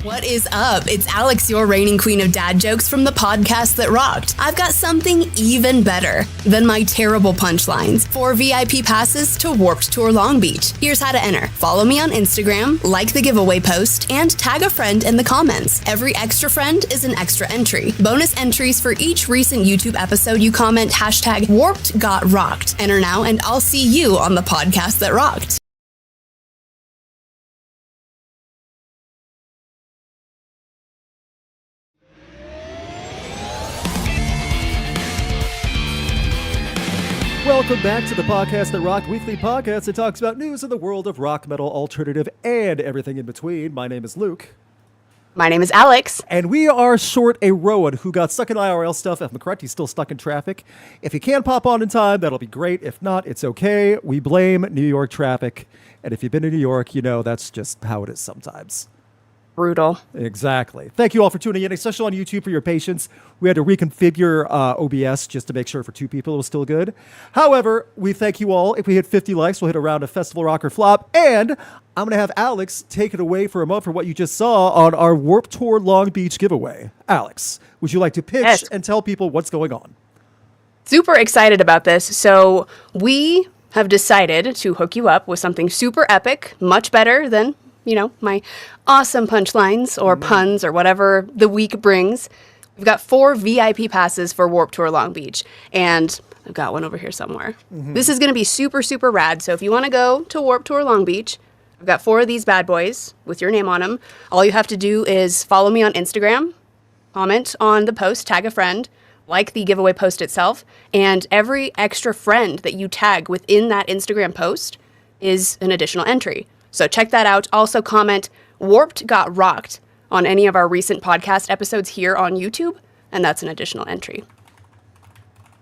What is up? It's Alex, your reigning queen of dad jokes from the podcast that rocked. I've got something even better than my terrible punchlines. 4 VIP passes to Warped Tour Long Beach. Here's how to enter. Follow me on Instagram, like the giveaway post, and tag a friend in the comments. Every extra friend is an extra entry. Bonus entries for each recent YouTube episode you comment hashtag Warped Got Rocked. Enter now and I'll see you on the podcast that rocked. Welcome back to the podcast that rocked, weekly podcast that talks about news in the world of rock, metal, alternative, and everything in between. My name is Luke. My name is Alex. And we are short a Rowan who got stuck in IRL stuff. If I'm correct, he's still stuck in traffic. If he can pop on in time, that'll be great. If not, it's okay. We blame New York traffic. And if you've been to New York, you know that's just how it is sometimes. Brutal. Exactly. Thank you all for tuning in, especially on YouTube, for your patience. We had to reconfigure OBS just to make sure for 2 people it was still good. However, we thank you all. If we hit 50 likes, we'll hit a round of Festival Rock or Flop. And I'm going to have Alex take it away for a moment for what you just saw on our Warped Tour Long Beach giveaway. Alex, would you like to pitch and tell people what's going on? Super excited about this. So we have decided to hook you up with something super epic, much better than my awesome punchlines or puns or whatever the week brings. We've got 4 VIP passes for Warped Tour Long Beach, and I've got one over here somewhere. This is going to be super, super rad. So if you want to go to Warped Tour Long Beach, I've got 4 of these bad boys with your name on them. All you have to do is follow me on Instagram, comment on the post, tag a friend, like the giveaway post itself, and every extra friend that you tag within that Instagram post is an additional entry. So check that out. Also comment Warped Got Rocked on any of our recent podcast episodes here on YouTube, and that's an additional entry.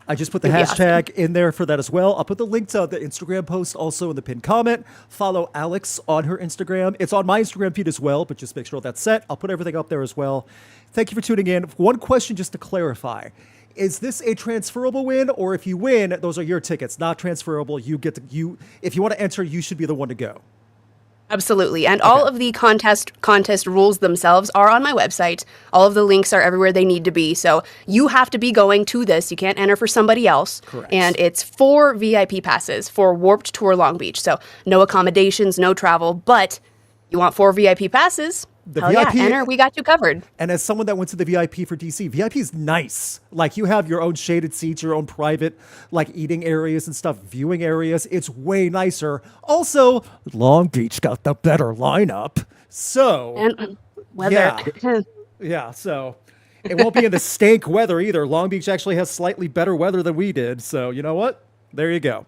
I just put the hashtag in there for that as well. I'll put the link to the Instagram post also in the pinned comment. Follow Alex on her Instagram. It's on my Instagram feed as well, but just make sure that's set. I'll put everything up there as well. Thank you for tuning in. One question just to clarify. Is this a transferable win, or if you win, those are your tickets, not transferable? If you want to enter, you should be the one to go. Absolutely. And all of the contest rules themselves are on my website. All of the links are everywhere they need to be. So you have to be going to this. You can't enter for somebody else. Correct. And it's 4 VIP passes for Warped Tour Long Beach. So no accommodations, no travel, but you want 4 VIP passes? Hell VIP, yeah, enter. We got you covered. And as someone that went to the VIP for DC, VIP is nice. Like, you have your own shaded seats, your own private, eating areas and stuff, viewing areas. It's way nicer. Also, Long Beach got the better lineup. So, and weather. Yeah, so it won't be in the stank weather either. Long Beach actually has slightly better weather than we did. So, you know what? There you go.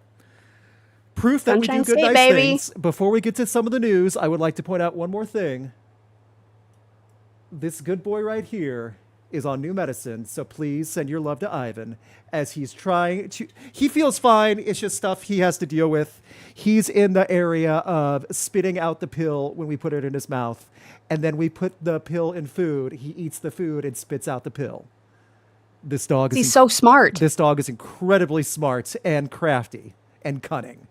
Proof that Sunshine we do good, State, nice baby. things. Before we get to some of the news, I would like to point out one more thing. This good boy right here is on new medicine, so please send your love to Ivan as he's trying to... He feels fine. It's just stuff he has to deal with. He's in the area of spitting out the pill when we put it in his mouth, and then we put the pill in food. He eats the food and spits out the pill. This dog is... He's so smart. This dog is incredibly smart and crafty and cunning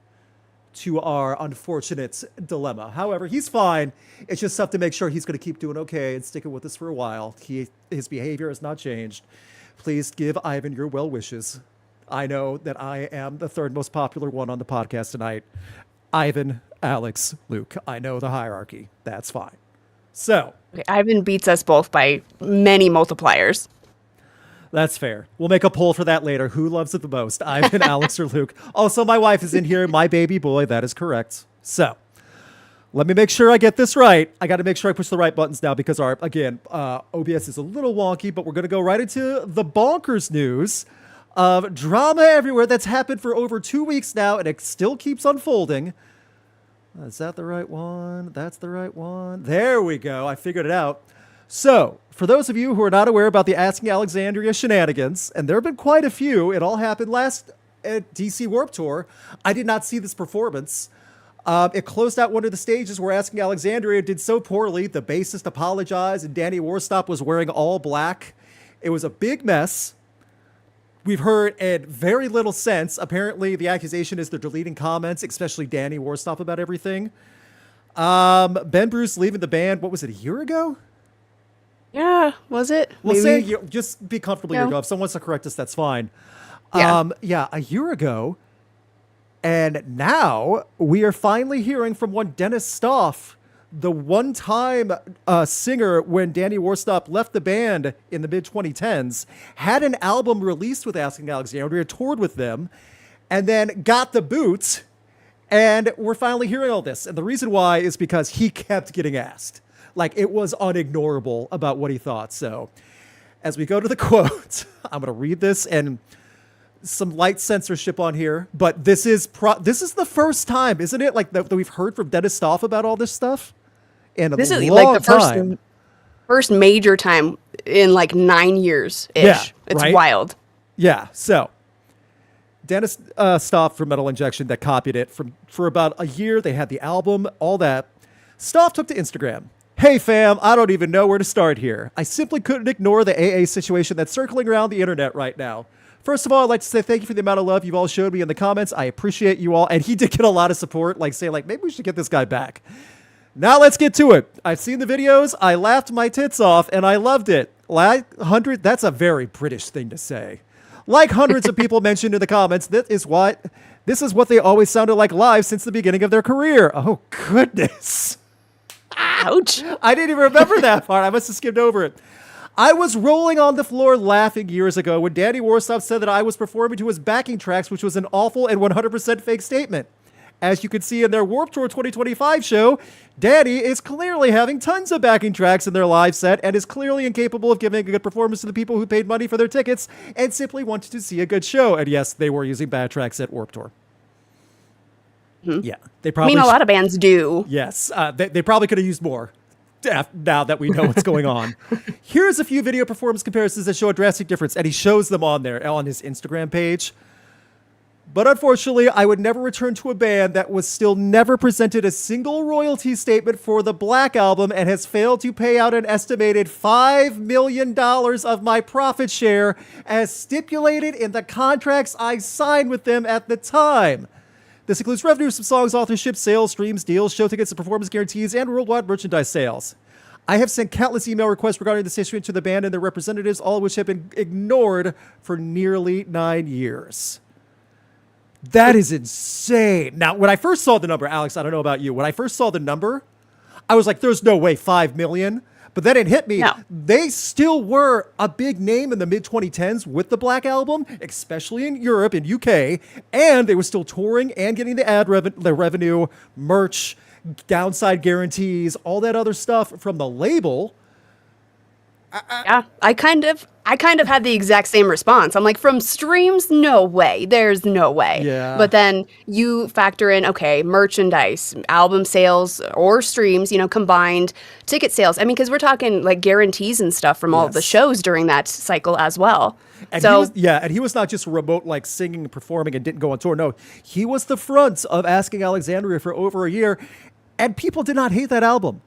to our unfortunate dilemma. However, he's fine. It's just tough to make sure he's going to keep doing okay and sticking with us for a while. His behavior has not changed. Please give Ivan your well wishes. I know that I am the 3rd most popular one on the podcast tonight. Ivan, Alex, Luke. I know the hierarchy. That's fine. So. Okay, Ivan beats us both by many multipliers. That's fair. We'll make a poll for that later. Who loves it the most, Ivan, Alex, or Luke? Also, my wife is in here, my baby boy. That is correct. So, let me make sure I get this right. I got to make sure I push the right buttons now because, OBS is a little wonky, but we're going to go right into the bonkers news of drama everywhere that's happened for over 2 weeks now, and it still keeps unfolding. Is that the right one? That's the right one. There we go. I figured it out. So, for those of you who are not aware about the Asking Alexandria shenanigans, and there have been quite a few, it all happened last at DC Warped Tour. I did not see this performance. It closed out one of the stages where Asking Alexandria did so poorly, the bassist apologized, and Danny Warstop was wearing all black. It was a big mess. We've heard in very little sense. Apparently, the accusation is they're deleting comments, especially Danny Warstop, about everything. Ben Bruce leaving the band, what was it, a year ago? Yeah, was it? We'll Maybe. say you just be comfortable. Yeah. If someone wants to correct us, that's fine. Yeah. A year ago, and now we are finally hearing from one Denis Stoff, the one-time singer when Danny Worsnop left the band in the mid-2010s, had an album released with Asking Alexandria, toured with them, and then got the boot, and we're finally hearing all this. And the reason why is because he kept getting asked. Like, it was unignorable about what he thought. So as we go to the quote, I'm going to read this, and some light censorship on here, but this is the first time, isn't it, like that we've heard from Denis Stoff about all this stuff in a This is long like the time. first major time in like 9 years ish. Yeah, it's right? wild. Yeah. So Denis Stoff from Metal Injection that copied it for about a year. They had the album, all that. Stoff took to Instagram. Hey fam, I don't even know where to start here. I simply couldn't ignore the AA situation that's circling around the internet right now. First of all, I'd like to say thank you for the amount of love you've all showed me in the comments. I appreciate you all. And he did get a lot of support, like saying, like, maybe we should get this guy back. Now let's get to it. I've seen the videos. I laughed my tits off, and I loved it. That's a very British thing to say. Like hundreds of people mentioned in the comments, this is what they always sounded like live since the beginning of their career. Oh, goodness. Ouch. I didn't even remember that part. I must have skimmed over it. I was rolling on the floor laughing years ago when Danny Worsnop said that I was performing to his backing tracks, which was an awful and 100% fake statement. As you can see in their Warped Tour 2025 show, Danny is clearly having tons of backing tracks in their live set and is clearly incapable of giving a good performance to the people who paid money for their tickets and simply wanted to see a good show. And yes, they were using bad tracks at Warped Tour. Mm-hmm. Yeah, they probably. I mean, a lot of bands do. Yes, they probably could have used more. Now that we know what's going on. Here's a few video performance comparisons that show a drastic difference, and he shows them on there on his Instagram page. But unfortunately, I would never return to a band that was still never presented a single royalty statement for the Black Album and has failed to pay out an estimated $5 million of my profit share as stipulated in the contracts I signed with them at the time. This includes revenues from songs, authorship, sales, streams, deals, show tickets, and performance guarantees, and worldwide merchandise sales. I have sent countless email requests regarding this issue to the band and their representatives, all of which have been ignored for nearly 9 years. That is insane. Now, when I first saw the number, Alex, I don't know about you. When I first saw the number, I was like, there's no way 5 million. But then it hit me. No. They still were a big name in the mid-2010s with the Black Album, especially in Europe and UK. And they were still touring and getting the revenue, merch, downside guarantees, all that other stuff from the label. Yeah, I kind of had the exact same response. I'm like, from streams, no way. There's no way. Yeah. But then you factor in, okay, merchandise, album sales, or streams, combined ticket sales. I mean, because we're talking like guarantees and stuff from all of the Yes. shows during that cycle as well. And he was not just remote, like singing and performing and didn't go on tour. No, he was the front of Asking Alexandria for over a year, and people did not hate that album.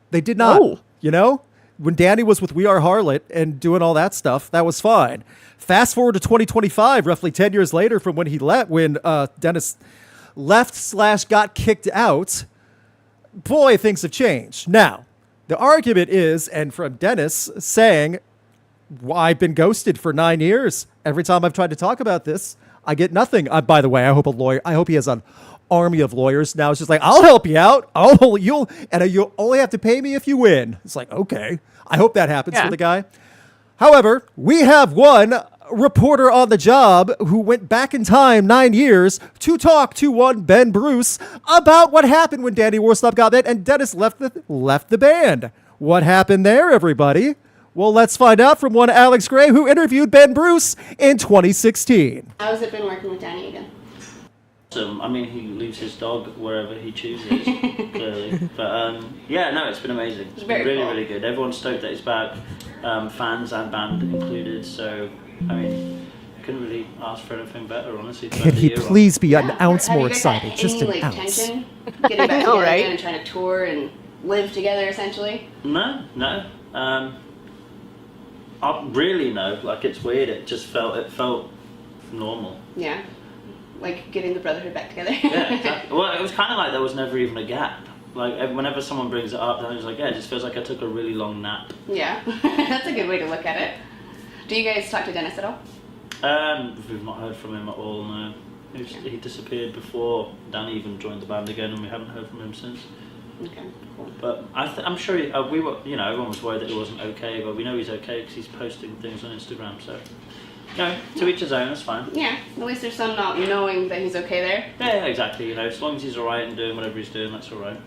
They did not. Oh. When Danny was with We Are Harlot and doing all that stuff, that was fine. Fast forward to 2025, roughly 10 years later from when Denis left / got kicked out, boy, things have changed. Now, the argument is, and from Denis saying, well, I've been ghosted for 9 years. Every time I've tried to talk about this, I get nothing. By the way, I hope he has an army of lawyers now. It's just like, I'll help you out. You'll only have to pay me if you win. It's like, okay. I hope that happens for the guy. However, we have one reporter on the job who went back in time 9 years to talk to one Ben Bruce about what happened when Danny Worsnop got that and Denis left the band. What happened there, everybody? Well, let's find out from one Alex Gray who interviewed Ben Bruce in 2016. How's it been working with Danny again? I mean, he leaves his dog wherever he chooses, clearly. But it's been amazing. It's been really, really good. Everyone's stoked that he's back, fans and band included. So, I mean, I couldn't really ask for anything better, honestly. Can he please be an ounce more excited? Just an ounce. Tension getting back together again and trying to tour and live together, essentially? No. Really, no. Like, it's weird. It felt normal. Yeah. Like getting the brotherhood back together. Yeah, exactly. Well, it was kind of like there was never even a gap. Like whenever someone brings it up, then it's like, yeah, it just feels like I took a really long nap. Yeah, that's a good way to look at it. Do you guys talk to Denis at all? We've not heard from him at all. No, he disappeared before Danny even joined the band again, and we haven't heard from him since. Okay, cool. But I'm sure we were. You know, everyone was worried that he wasn't okay, but we know he's okay because he's posting things on Instagram. So, to each his own. That's fine. Yeah, at least there's some not knowing that he's okay there. Yeah, exactly. You know, as long as he's alright and doing whatever he's doing, that's alright.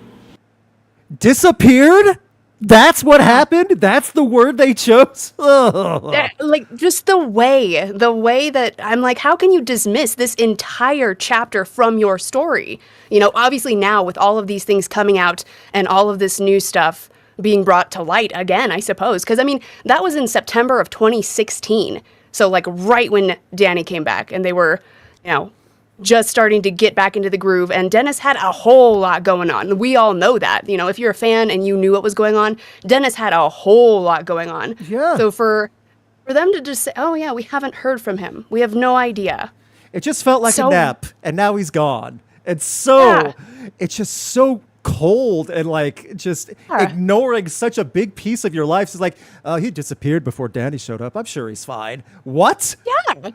Disappeared? That's what happened? That's the word they chose? Like, just the way that I'm like, how can you dismiss this entire chapter from your story? You know, obviously now with all of these things coming out and all of this new stuff being brought to light again, I suppose. Because, I mean, that was in September of 2016. So, like, right when Danny came back and they were, you know, just starting to get back into the groove, and Denis had a whole lot going on. We all know that. You know, if you're a fan and you knew what was going on, Denis had a whole lot going on. Yeah. So for them to just say, oh yeah, we haven't heard from him, we have no idea. It just felt like a nap, and now he's gone. It's just so cold and like just ignoring such a big piece of your life. It's like, he disappeared before Danny showed up. I'm sure he's fine. What? Yeah.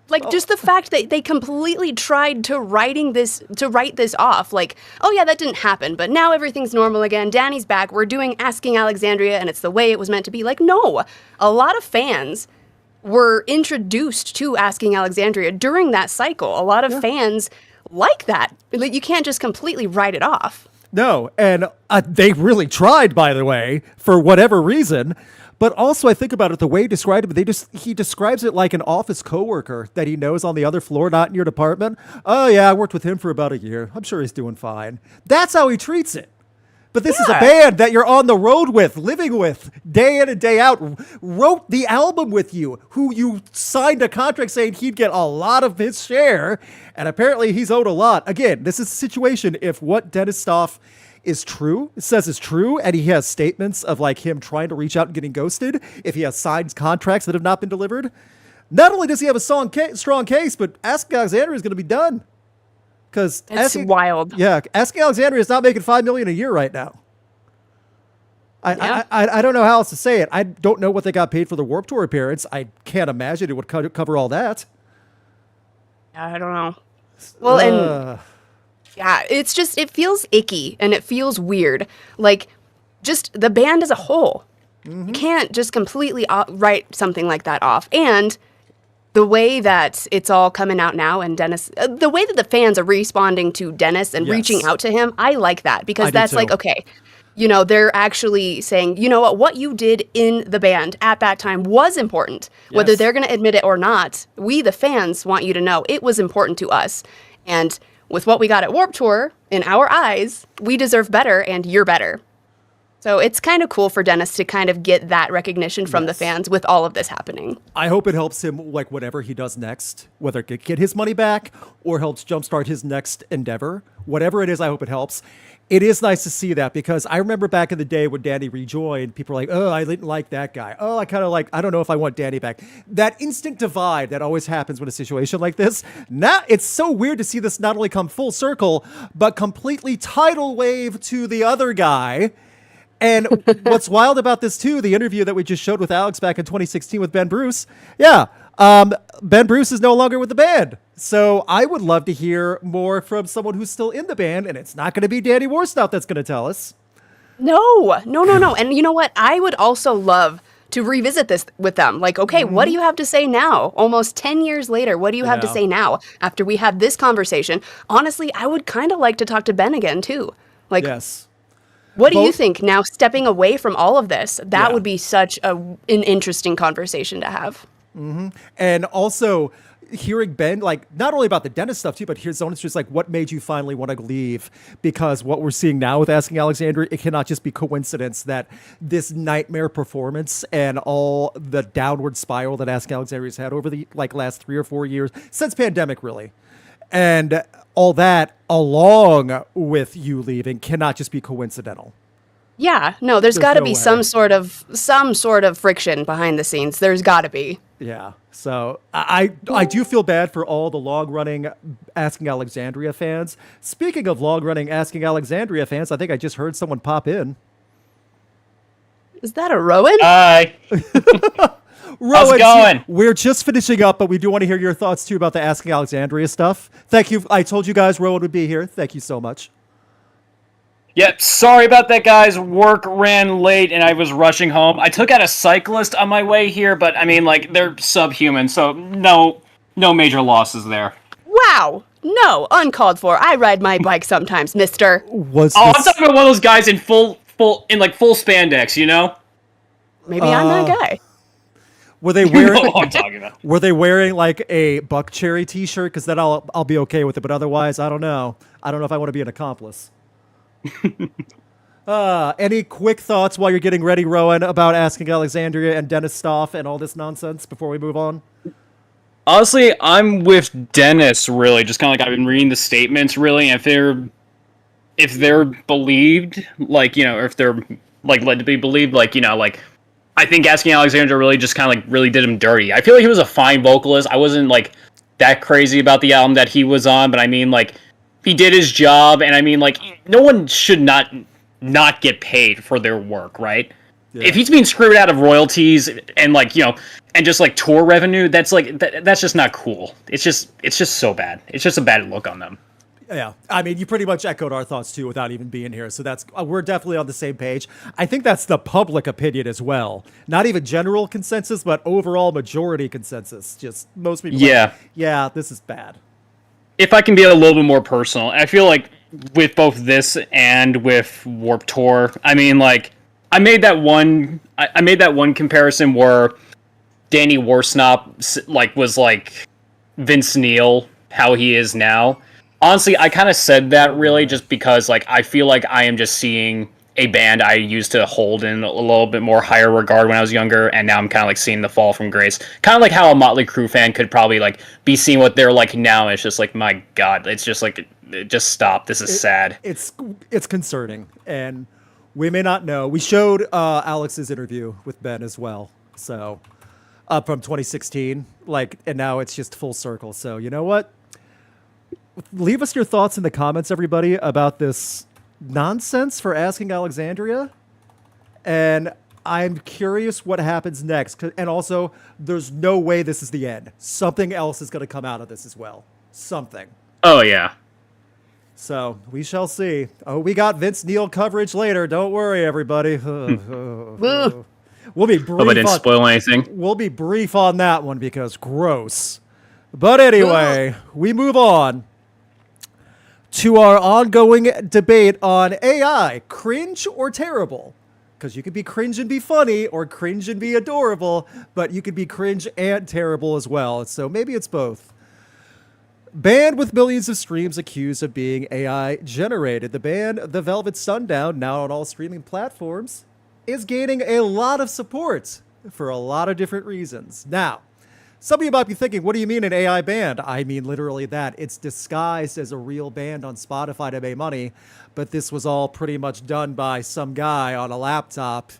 Like, just the fact that they completely tried to write this off. Like, oh yeah, that didn't happen, but now everything's normal again. Danny's back. We're doing Asking Alexandria, and it's the way it was meant to be. Like, no. A lot of fans were introduced to Asking Alexandria during that cycle. A lot of fans like that. Like, you can't just completely write it off. No, and they really tried, by the way, for whatever reason. But also, I think about it, the way he described it, he describes it like an office coworker that he knows on the other floor, not in your department. Oh, yeah, I worked with him for about a year. I'm sure he's doing fine. That's how he treats it. But this is a band that you're on the road with, living with, day in and day out, wrote the album with you, who you signed a contract saying he'd get a lot of his share, and apparently he's owed a lot. Again, this is a situation if what Denis Stoff is true, says is true, and he has statements of like him trying to reach out and getting ghosted, if he has signed contracts that have not been delivered, not only does he have a strong case, but Asking Alexandria is going to be done. Because it's wild. Yeah, Asking Alexandria is not making $5 million a year right now. I don't know how else to say it. I don't know what they got paid for the Warped Tour appearance. I can't imagine it would cover all that. I don't know. Well, and yeah, it's just, it feels icky and it feels weird. Like, just the band as a whole. Mm-hmm. You can't just completely write something like that off. And the way that it's all coming out now, and Denis, the way that the fans are responding to Denis and reaching out to him, I like that, because that's like, okay, you know, they're actually saying, you know what you did in the band at that time was important. Yes. Whether they're going to admit it or not, we, the fans, want you to know it was important to us. And with what we got at Warped Tour, in our eyes, we deserve better, and you're better. So it's kind of cool for Denis to kind of get that recognition from the fans with all of this happening. I hope it helps him, like, whatever he does next, whether it get his money back or helps jumpstart his next endeavor. Whatever it is, I hope it helps. It is nice to see that, because I remember back in the day when Danny rejoined, people were like, oh, I didn't like that guy. Oh, I kind of like, I don't know if I want Danny back. That instant divide that always happens with a situation like this. Now, it's so weird to see this not only come full circle, but completely tidal wave to the other guy. And what's wild about this, too, the interview that we just showed with Alex back in 2016 with Ben Bruce. Yeah, Ben Bruce is no longer with the band. So I would love to hear more from someone who's still in the band, and it's not going to be Danny Warstow that's going to tell us. No. And you know what? I would also love to revisit this with them. Like, okay, what do you have to say now? Almost 10 years later, what do you have to say now after we had this conversation? Honestly, I would kind of like to talk to Ben again, too. Like, yes. What do you think now, stepping away from all of this? That would be such an interesting conversation to have. Mm-hmm. And also hearing Ben, like, not only about the Denis stuff too, but his own, it's just like, what made you finally want to leave? Because what we're seeing now with Asking Alexandria, it cannot just be coincidence that this nightmare performance and all the downward spiral that Asking Alexandria's had over the last 3 or 4 years, since pandemic really, and all that along with you leaving cannot just be coincidental. Yeah, no, there's got to no be way. some sort of friction behind the scenes. There's got to be. Yeah. So I do feel bad for all the long-running Asking Alexandria fans. Speaking of long-running Asking Alexandria fans, I think I just heard someone pop in. Is that a Rowan? Hi. Rowan, How's it going? we're just finishing up, but we do want to hear your thoughts too about the Asking Alexandria stuff. Thank you. I told you guys Rowan would be here. Thank you so much. Yep, sorry about that, guys. Work ran late and I was rushing home. I took out a cyclist on my way here, but I mean, like, they're subhuman, so no major losses there. Wow. No, uncalled for. I ride my bike sometimes, mister. I'm talking about one of those guys in full spandex, you know? Maybe I'm that guy. Were they You wearing? know what I'm talking about. Were they wearing like a Buck Cherry T-shirt? Because then I'll be okay with it. But otherwise, I don't know. I don't know if I want to be an accomplice. Any quick thoughts while you're getting ready, Rowan, about Asking Alexandria and Denis Stoff and all this nonsense before we move on? Honestly, I'm with Dennis, really. Just kind of like I've been reading the statements, really. And if they're believed, like, you know, or if they're like led to be believed, like, you know, like, I think Asking Alexandria really just kind of like really did him dirty. I feel like he was a fine vocalist. I wasn't like that crazy about the album that he was on, but I mean, like, he did his job, and I mean, like, no one should not get paid for their work, right? Yeah. If he's being screwed out of royalties and, like, you know, and just like tour revenue, that's like that's just not cool. It's just so bad. It's just a bad look on them. Yeah, I mean, you pretty much echoed our thoughts too without even being here. So that's we're definitely on the same page. I think that's the public opinion as well. Not even general consensus, but overall majority consensus. Just most people. Yeah, yeah, this is bad. If I can be a little bit more personal, I feel like with both this and with Warped Tour, I mean, like, I made that one comparison where Danny Worsnop like was like Vince Neil, how he is now. Honestly, I kind of said that really just because, like, I feel like I am just seeing a band I used to hold in a little bit more higher regard when I was younger, and now I'm kind of like seeing the fall from grace. Kind of like how a Motley Crue fan could probably like be seeing what they're like now. It's just like, my God, it's just like, just stop. This is sad. It's concerning, and we may not know. We showed Alex's interview with Ben as well, so from 2016, like, and now it's just full circle. So you know what? Leave us your thoughts in the comments, everybody, about this nonsense for Asking Alexandria. And I'm curious what happens next. And also, there's no way this is the end. Something else is going to come out of this as well. Something. Oh, yeah. So we shall see. Oh, we got Vince Neil coverage later. Don't worry, everybody. We'll be brief. Hope I didn't spoil anything. We'll be brief on that one because gross. But anyway, we move on to our ongoing debate on AI, cringe or terrible. Because you could be cringe and be funny, or cringe and be adorable, but you could be cringe and terrible as well. So maybe it's both. Band with millions of streams accused of being AI generated. The band, The Velvet Sundown, now on all streaming platforms, is gaining a lot of support for a lot of different reasons. Now, some of you might be thinking, what do you mean an AI band? I mean literally that. It's disguised as a real band on Spotify to make money, but this was all pretty much done by some guy on a laptop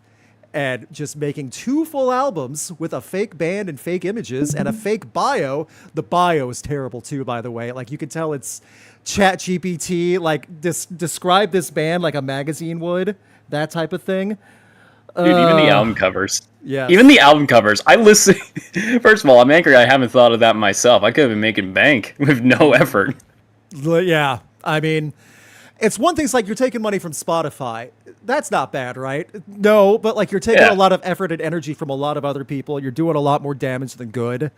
and just making 2 full albums with a fake band and fake images and a fake bio. The bio is terrible too, by the way. Like, you can tell it's ChatGPT, like, describe this band like a magazine would, that type of thing. Dude, even the album covers. Yeah. Even the album covers. I listen. First of all, I'm angry I haven't thought of that myself. I could have been making bank with no effort. Yeah. I mean, it's one thing, it's like you're taking money from Spotify. That's not bad, right? No, but like you're taking a lot of effort and energy from a lot of other people. You're doing a lot more damage than good.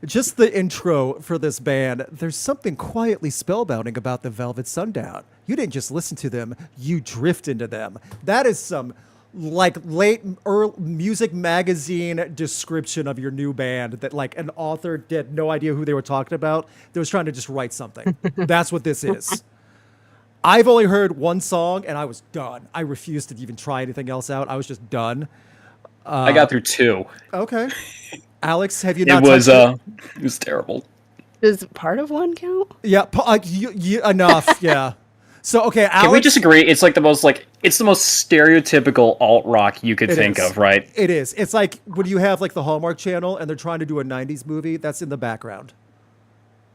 Just the intro for this band, there's something quietly spellbinding about the Velvet Sundown. You didn't just listen to them, you drift into them. That is some like late music magazine description of your new band that like an author had no idea who they were talking about. They was trying to just write something. That's what this is. I've only heard one song and I was done. I refused to even try anything else out. I was just done. I got through 2. Okay. Alex, have you not? It was terrible. Does part of one count? Yeah, enough. Yeah. So okay, Alex, can we disagree? It's like the most stereotypical alt rock you could think of, right? It is. It's like when you have like the Hallmark Channel and they're trying to do a '90s movie. That's in the background.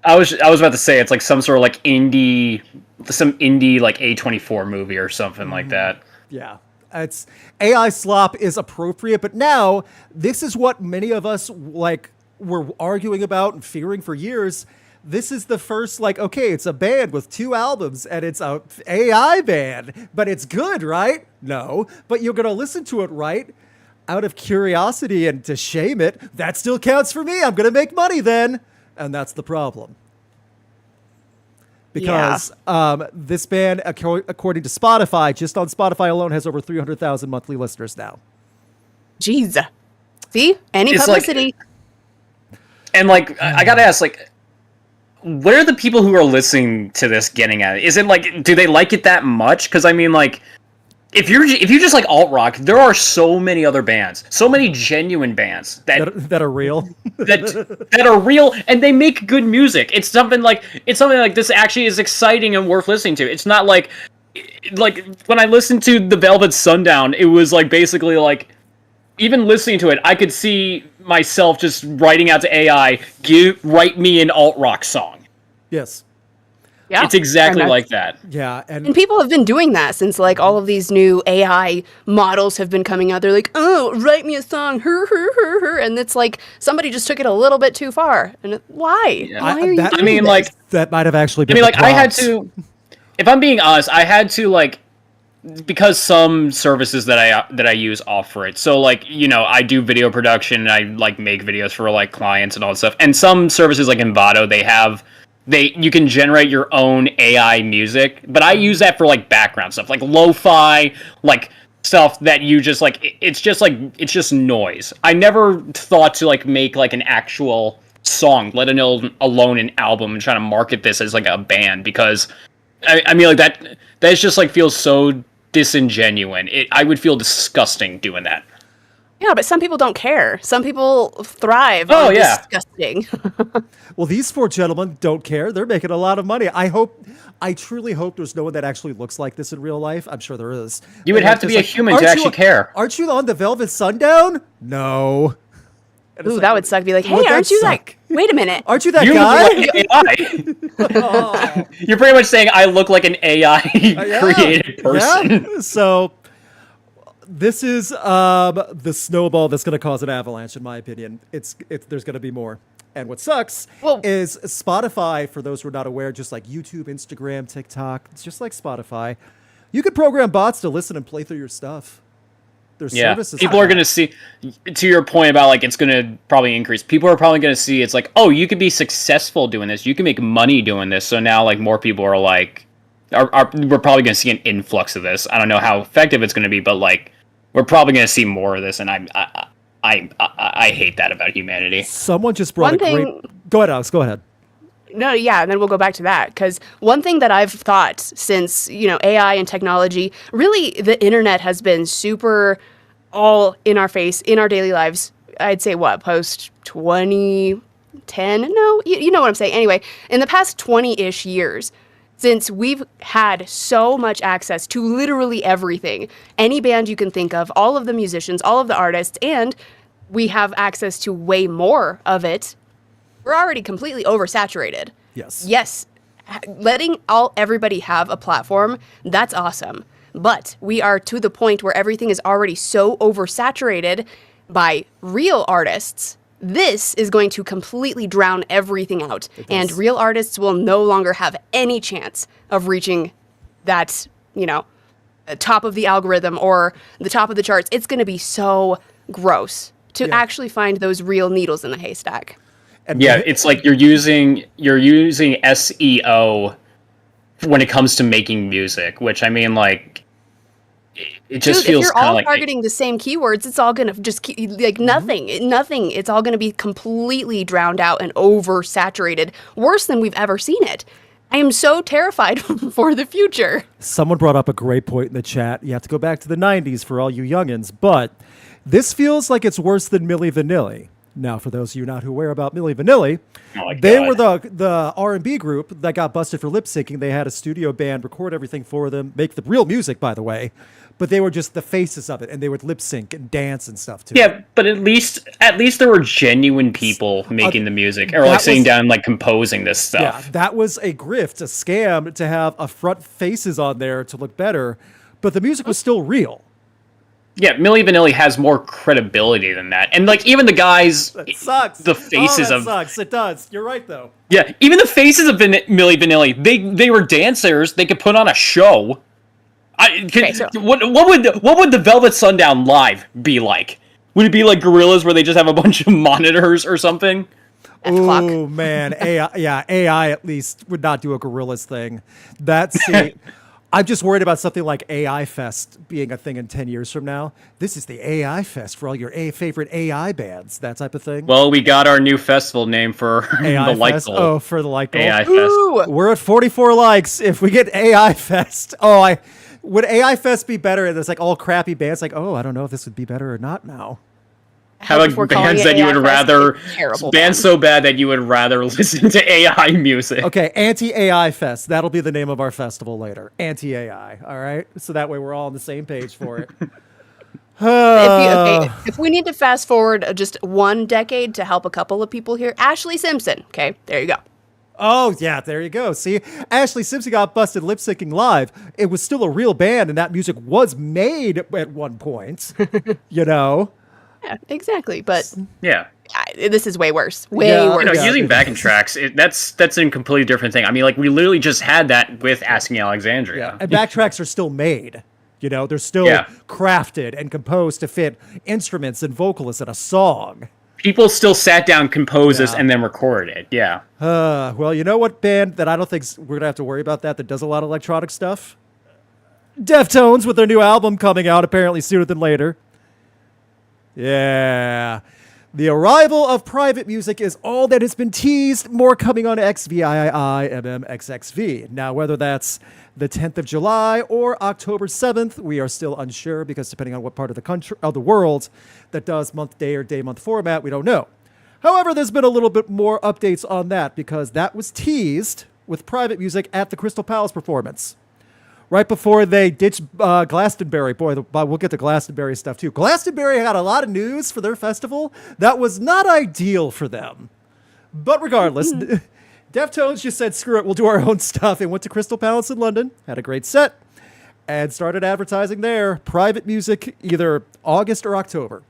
I was about to say it's like some sort of like indie like A24 movie or something like that. Yeah. It's AI slop is appropriate, but now this is what many of us like were arguing about and fearing for years. This is the first, like, okay, it's a band with 2 albums and it's a AI band, but it's good, right? No, but you're going to listen to it, right? Out of curiosity and to shame it, that still counts for me. I'm going to make money then. And that's the problem. Because this band, according to Spotify, just on Spotify alone, has over 300,000 monthly listeners now. Jeez. See? Any It's publicity. And like, I gotta ask, like, what are the people who are listening to this getting at it? Is it like, do they like it that much? Because I mean, like, if you just like alt rock, there are so many other bands, so many genuine bands that are real, that are real, and they make good music. It's something like this actually is exciting and worth listening to. It's not like when I listened to the Velvet Sundown, it was like basically like, even listening to it, I could see myself just writing out to AI, write me an alt rock song. Yes. Yeah, it's exactly like that. Yeah, and people have been doing that since like all of these new AI models have been coming out. They're like, oh, write me a song, and it's like somebody just took it a little bit too far. And why? Yeah. Why are you doing this? Like that might have actually been. I had to. If I'm being honest, I had to like, because some services that I use offer it. So like, you know, I do video production and I like make videos for like clients and all that stuff. And some services like Envato, you can generate your own AI music, but I use that for like background stuff, like lo-fi, like stuff that you just like, it's just noise. I never thought to like make like an actual song, let alone an album, and trying to market this as like a band, because I mean like that just like feels so disingenuous. I would feel disgusting doing that. Yeah, but some people don't care. Some people thrive on disgusting. Well, these 4 gentlemen don't care. They're making a lot of money. I truly hope there's no one that actually looks like this in real life. I'm sure there is. You would have to be a human to actually care. Aren't you on the Velvet Sundown? No. Ooh, that would suck. Be like, hey, aren't you like, wait a minute. Aren't you that guy? Look like AI. You're pretty much saying I look like an AI created person. Yeah. So this is the snowball that's going to cause an avalanche, in my opinion. There's going to be more. And what sucks is Spotify, for those who are not aware, just like YouTube, Instagram, TikTok, it's just like Spotify. You could program bots to listen and play through your stuff. There's services. People are going to see, to your point about like it's going to probably increase. People are probably going to see it's like, oh, you could be successful doing this. You can make money doing this. So now like more people are like, we're probably going to see an influx of this. I don't know how effective it's going to be, but like we're probably going to see more of this. And I hate that about humanity. Someone just brought Go ahead, Alex. Go ahead. No, yeah, and then we'll go back to that, because one thing that I've thought since, you know, AI and technology, really the internet has been super all in our face, in our daily lives. I'd say post 2010? No, you know what I'm saying. Anyway, in the past 20-ish years, since we've had so much access to literally everything, any band you can think of, all of the musicians, all of the artists, and we have access to way more of it, we're already completely oversaturated. Yes, letting everybody have a platform, that's awesome. But we are to the point where everything is already so oversaturated by real artists. This is going to completely drown everything out. And real artists will no longer have any chance of reaching that, you know, top of the algorithm or the top of the charts. It's going to be so gross to actually find those real needles in the haystack. And it's like you're using SEO when it comes to making music, which I mean, like, it just feels if you're kind of all like targeting the same keywords, it's all gonna just like nothing. It's all gonna be completely drowned out and oversaturated, worse than we've ever seen it. I am so terrified for the future. Someone brought up a great point in the chat. You have to go back to the 90s for all you youngins, but this feels like it's worse than Milli Vanilli. Now, for those of you not who aware about Milli Vanilli, Oh they were the R&B group that got busted for lip syncing. They had a studio band record everything for them, make the real music, by the way, but they were just the faces of it, and they would lip sync and dance and stuff too. Yeah, but at least there were genuine people making the music, or like sitting down and like composing this stuff. Yeah, that was a grift, a scam to have a front faces on there to look better, but the music was still real. Yeah, Milli Vanilli has more credibility than that. And, like, even the guys... It sucks. The faces of... sucks. It does. You're right, though. Yeah, even the faces of Milli Vanilli, they were dancers. They could put on a show. What would the Velvet Sundown live be like? Would it be like Gorillas, where they just have a bunch of monitors or something? Oh, man. AI at least would not do a Gorillas thing. I'm just worried about something like AI Fest being a thing in 10 years from now. This is the AI Fest for all your favorite AI bands, that type of thing. Well, we got our new festival name for AI the light Fest. goal. Oh, for the light goal. AI Ooh. Fest. We're at 44 likes. If we get AI Fest, would AI Fest be better? And it's like all crappy bands. Like, I don't know if this would be better or not now. How about bands that you would rather, bands so bad that you would rather listen to AI music? Okay, Anti-AI Fest. That'll be the name of our festival later. Anti-AI, all right? So that way we're all on the same page for it. If we need to fast forward just one decade to help a couple of people here, Ashley Simpson. Okay, there you go. Oh, yeah, there you go. See, Ashley Simpson got busted lip syncing live. It was still a real band, and that music was made at one point, you know? Yeah, exactly. But yeah, this is way worse. Way worse. Using backing tracks, that's a completely different thing. I mean, like, we literally just had that with Asking Alexandria. Yeah, and backtracks are still made. You know, they're still crafted and composed to fit instruments and vocalists in a song. People still sat down, composed this, and then recorded it. Yeah. Well, you know what band that I don't think we're going to have to worry about that does a lot of electronic stuff? Deftones, with their new album coming out apparently sooner than later. Yeah. The arrival of private music is all that has been teased. More coming on XVIIMMXXV. Now, whether that's the 10th of July or October 7th, we are still unsure because depending on what part of the country, of the world that does month-day or day-month format, we don't know. However, there's been a little bit more updates on that because that was teased with private music at the Crystal Palace performance. Right before they ditched Glastonbury. Boy, we'll get to Glastonbury stuff too. Glastonbury got a lot of news for their festival. That was not ideal for them. But regardless, Deftones just said, screw it, we'll do our own stuff, and went to Crystal Palace in London, had a great set, and started advertising there. Private music either August or October,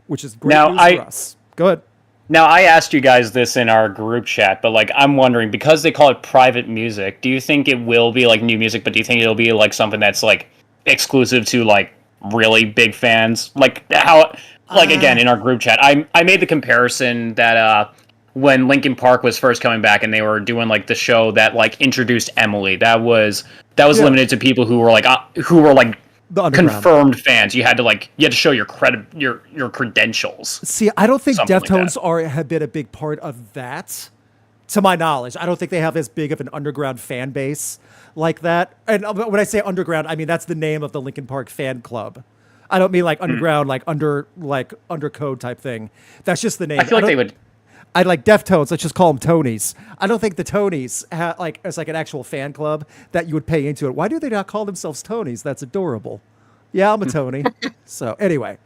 which is great news for us. Go ahead. Now, I asked you guys this in our group chat, but, like, I'm wondering, because they call it private music, do you think it will be, like, new music, but do you think it'll be, like, something that's, like, exclusive to, like, really big fans? Like, how, like, again, in our group chat, I made the comparison that, when Linkin Park was first coming back and they were doing, like, the show that, like, introduced Emily, that was limited to people who were, like, confirmed fans. You had to show your credentials. See, I don't think Deftones have been a big part of that, to my knowledge. I don't think they have as big of an underground fan base like that. And when I say underground, I mean that's the name of the Linkin Park fan club. I don't mean like underground, like undercode type thing. That's just the name. I feel like they would. I like Deftones. Let's just call them Tonys. I don't think the Tonys as like an actual fan club that you would pay into it. Why do they not call themselves Tonys? That's adorable. Yeah, I'm a Tony. So anyway,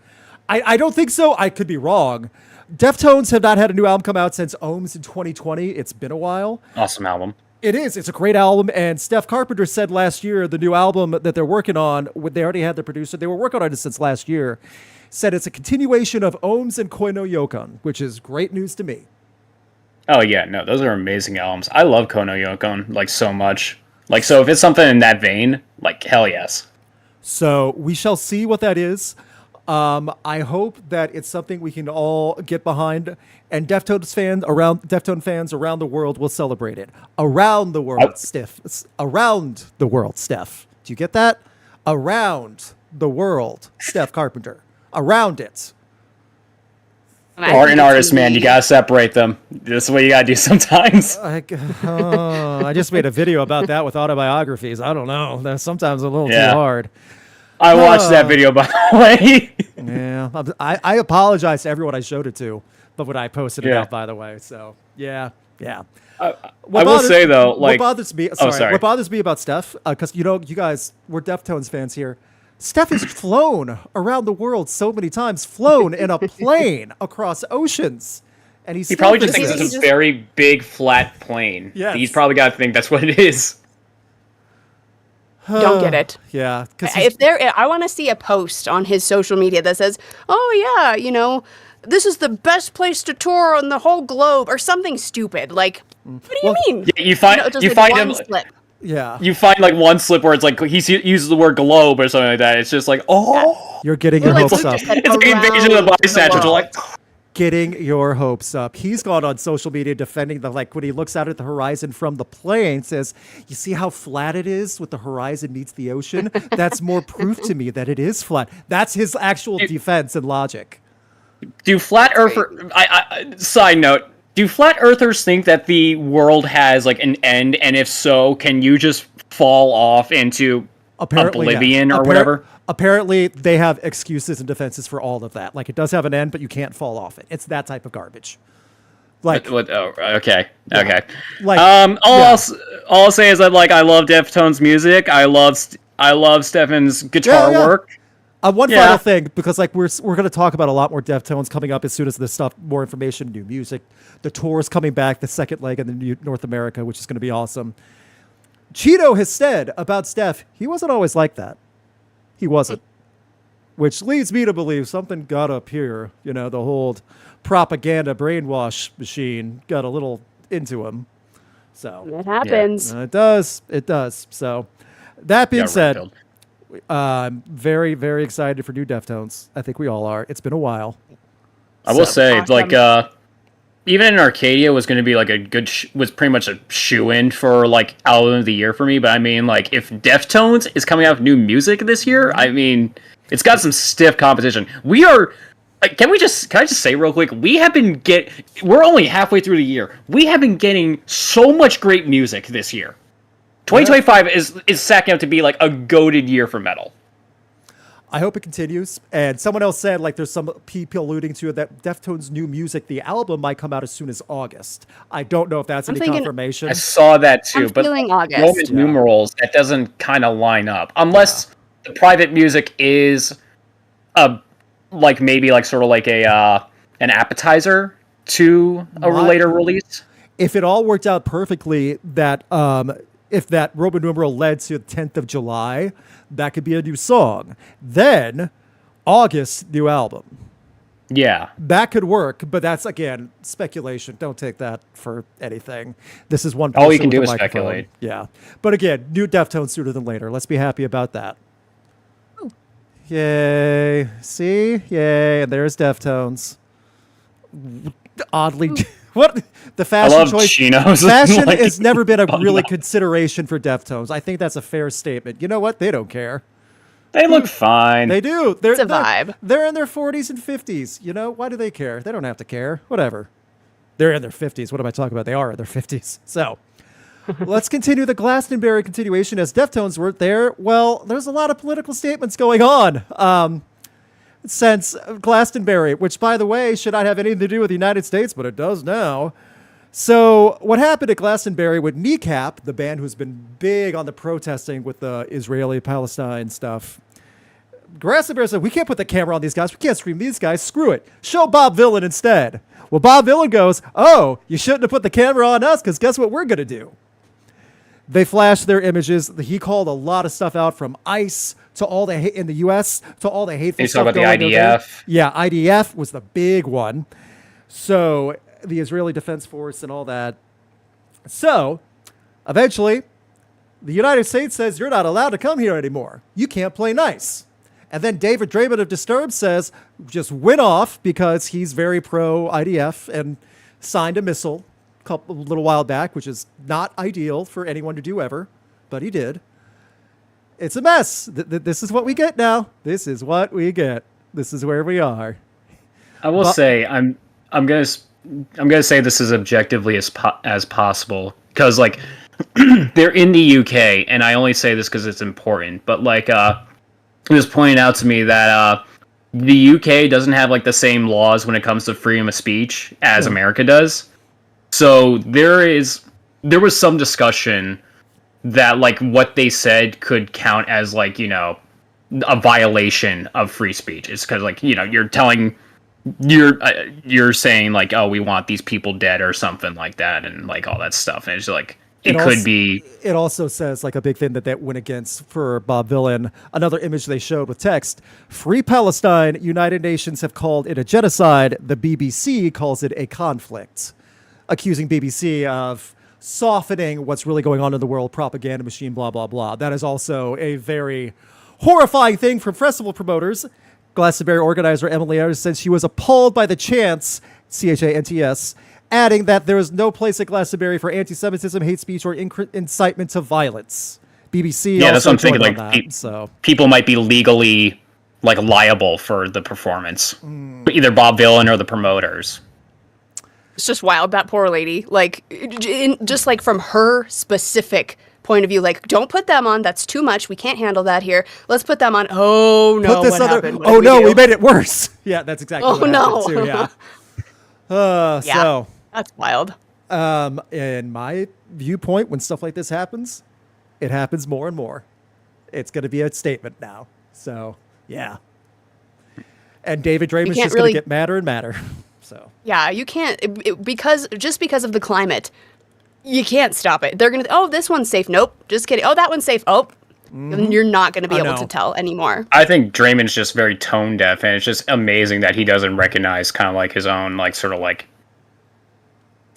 I don't think so. I could be wrong. Deftones have not had a new album come out since Ohms in 2020. It's been a while. Awesome album. It is. It's a great album. And Steph Carpenter said last year the new album that they're working on, they already had the producer. They were working on it since last year. Said it's a continuation of Ohms and Koi no Yokon, which is great news to me. Oh, yeah. No, those are amazing albums. I love Koi no Yokon, like, so much. Like, so if it's something in that vein, like, hell yes. So we shall see what that is. I hope that it's something we can all get behind, and Deftones fans around the world will celebrate it. Around the world, Steph. Around the world, Steph. Do you get that? Around the world, Steph Carpenter. Around it. Art and artists, man, you gotta separate them. That's what you gotta do sometimes. I just made a video about that with autobiographies. I don't know. That's sometimes a little too hard. I watched that video, by the way. Yeah, I apologize to everyone I showed it to, but when I posted it out, by the way. So yeah. I will say though, like, what bothers me. What bothers me about Steph, because you guys, we're Deftones fans here. Steph has flown around the world so many times, flown in a plane across oceans, and he probably just thinks it's a very big flat plane. Yeah, he's probably got to think that's what it is. Don't get it. Yeah, I want to see a post on his social media that says, "Oh yeah, this is the best place to tour on the whole globe," or something stupid. Like, what do you mean? Yeah, you find him. Slip. Yeah, you find like one slip where it's like he uses the word globe or something like that. It's just like, you're getting your hopes up. It's like Invasion of the Body Snatchers. Like, getting your hopes up. He's gone on social media defending when he looks out at the horizon from the plane, says, "You see how flat it is with the horizon meets the ocean? That's more proof to me that it is flat." That's his actual defense and logic. Do flat earthers? Side note: do flat earthers think that the world has like an end? And if so, can you just fall off into oblivion or whatever? Apparently, they have excuses and defenses for all of that. Like, it does have an end, but you can't fall off it. It's that type of garbage. Like, okay. Like, all I'll say is that like I love Deftones music. I love Stefan's guitar work. One final thing, because like we're going to talk about a lot more Deftones coming up as soon as this stuff, more information, new music, the tour's coming back, the second leg in the North America, which is going to be awesome. Cheeto has said about Steph, he wasn't always like that. He wasn't, which leads me to believe something got up here. The whole propaganda brainwash machine got a little into him. So it happens. It does. So that being said, I'm very, very excited for new Deftones. I think we all are. It's been a while. I will say, like, even in Arcadia was going to be like a good, was pretty much a shoe-in for like album of the year for me. But I mean, like, if Deftones is coming out with new music this year, I mean, it's got some stiff competition. We are. Can I just say real quick? We're only halfway through the year. We have been getting so much great music this year. 2025 is stacking up to be like a goated year for metal. I hope it continues. And someone else said, like, there's some people alluding to that Deftones' new music, the album might come out as soon as August. I don't know if that's any confirmation. I saw that too, but August. Roman numerals, that doesn't kind of line up. Unless the private music is maybe sort of like an appetizer to a later release. If it all worked out perfectly, that if that Roman numeral led to the 10th of July, that could be a new song. Then, August, new album. Yeah. That could work, but that's, again, speculation. Don't take that for anything. This is one person all you can do is microphone. Speculate. Yeah. But again, new Deftones sooner than later. Let's be happy about that. Ooh. Yay. See? Yay. And there's Deftones. Oddly... What the fashion choice? Chinos. Fashion has never been a really consideration for Deftones. I think that's a fair statement. You know what? They don't care. They look fine. They do. It's a vibe. They're in their 40s and 50s. Why do they care? They don't have to care. Whatever. They're in their 50s. What am I talking about? They are in their 50s. So let's continue the Glastonbury continuation. As Deftones weren't there, well, there's a lot of political statements going on. Since Glastonbury, which, by the way, should not have anything to do with the United States, but it does now. So what happened at Glastonbury with Kneecap, the band who's been big on the protesting with the Israeli-Palestine stuff, Glastonbury said, we can't put the camera on these guys. We can't stream these guys. Screw it. Show Bob Vylan instead. Well, Bob Vylan goes, oh, you shouldn't have put the camera on us because guess what we're going to do? They flashed their images. He called a lot of stuff out from ICE to all the hate in the U.S. to all the hateful stuff. Talk about the IDF. Yeah, IDF was the big one. So the Israeli Defense Force and all that. So eventually, the United States says you're not allowed to come here anymore. You can't play nice. And then David Draymond of Disturbed says just went off because he's very pro IDF and signed a missile a little while back, which is not ideal for anyone to do ever, but he did. It's a mess. This is what we get now. This is what we get. This is where we are. I will say I'm gonna say this as objectively as possible because like they're in the UK, and I only say this because it's important. But like it was pointed out to me that the UK doesn't have like the same laws when it comes to freedom of speech as America does. So there was some discussion that like what they said could count as like, you know, a violation of free speech. It's because like, you know, you're saying like, oh, we want these people dead or something like that, and like all that stuff. And it's like it also says like a big thing that went against for Bob Dylan. Another image they showed with text: "Free Palestine. United Nations have called it a genocide. The BBC calls it a conflict," accusing BBC of softening what's really going on in the world, propaganda machine, blah, blah, blah. That is also a very horrifying thing from festival promoters. Glastonbury organizer Emily Ayers said she was appalled by the chants, CHANTS, adding that there is no place at Glastonbury for anti-Semitism, hate speech, or incitement to violence. BBC that's what also I'm thinking. joined Like, on that, so people might be legally like liable for the performance, either Bob Dylan or the promoters. It's just wild, that poor lady. Like, just like from her specific point of view, like, don't put them on. That's too much. We can't handle that here. Let's put them on. Oh no, put this what other. happened? What Oh did no, do? we made it worse. Yeah, that's exactly Oh what no. happened too. Yeah. Yeah, So, that's wild. in my viewpoint, when stuff like this happens, it happens more and more. It's going to be a statement now. So, yeah. And David Draymond's just going to get madder and madder. So Yeah, you can't because of the climate, you can't stop it. They're gonna. Oh, this one's safe. Nope, just kidding. Oh, that one's safe. Oh, you're not gonna be able to tell anymore. I think Draymond's just very tone deaf, and it's just amazing that he doesn't recognize kind of like his own like sort of like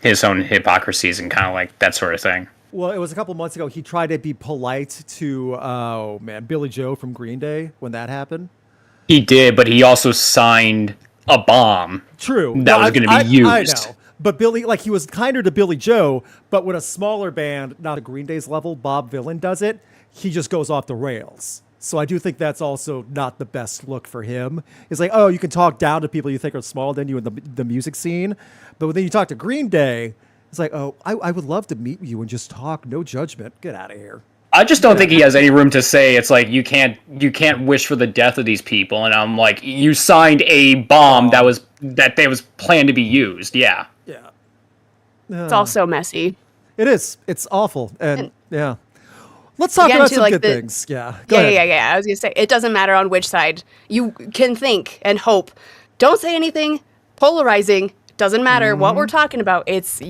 his own hypocrisies and kind of like that sort of thing. Well, it was a couple months ago. He tried to be polite to Billy Joe from Green Day when that happened. He did, but he also signed a bomb. True. That was going to be used. I know. But Billy, like, he was kinder to Billy Joe, but when a smaller band, not a Green Day's level, Bob Dylan does it, he just goes off the rails. So I do think that's also not the best look for him. It's like, oh, you can talk down to people you think are smaller than you in the music scene. But when then you talk to Green Day, it's like, oh, I would love to meet you and just talk, no judgment. Get out of here. I just don't think he has any room to say it's like you can't wish for the death of these people, and I'm like, you signed a bomb that was planned to be used. Yeah. Yeah. It's all so messy. It is. It's awful. And yeah. Let's talk about some good things. Yeah. Go ahead. Yeah. I was gonna say it doesn't matter on which side. You can think and hope. Don't say anything polarizing. Doesn't matter what we're talking about. It's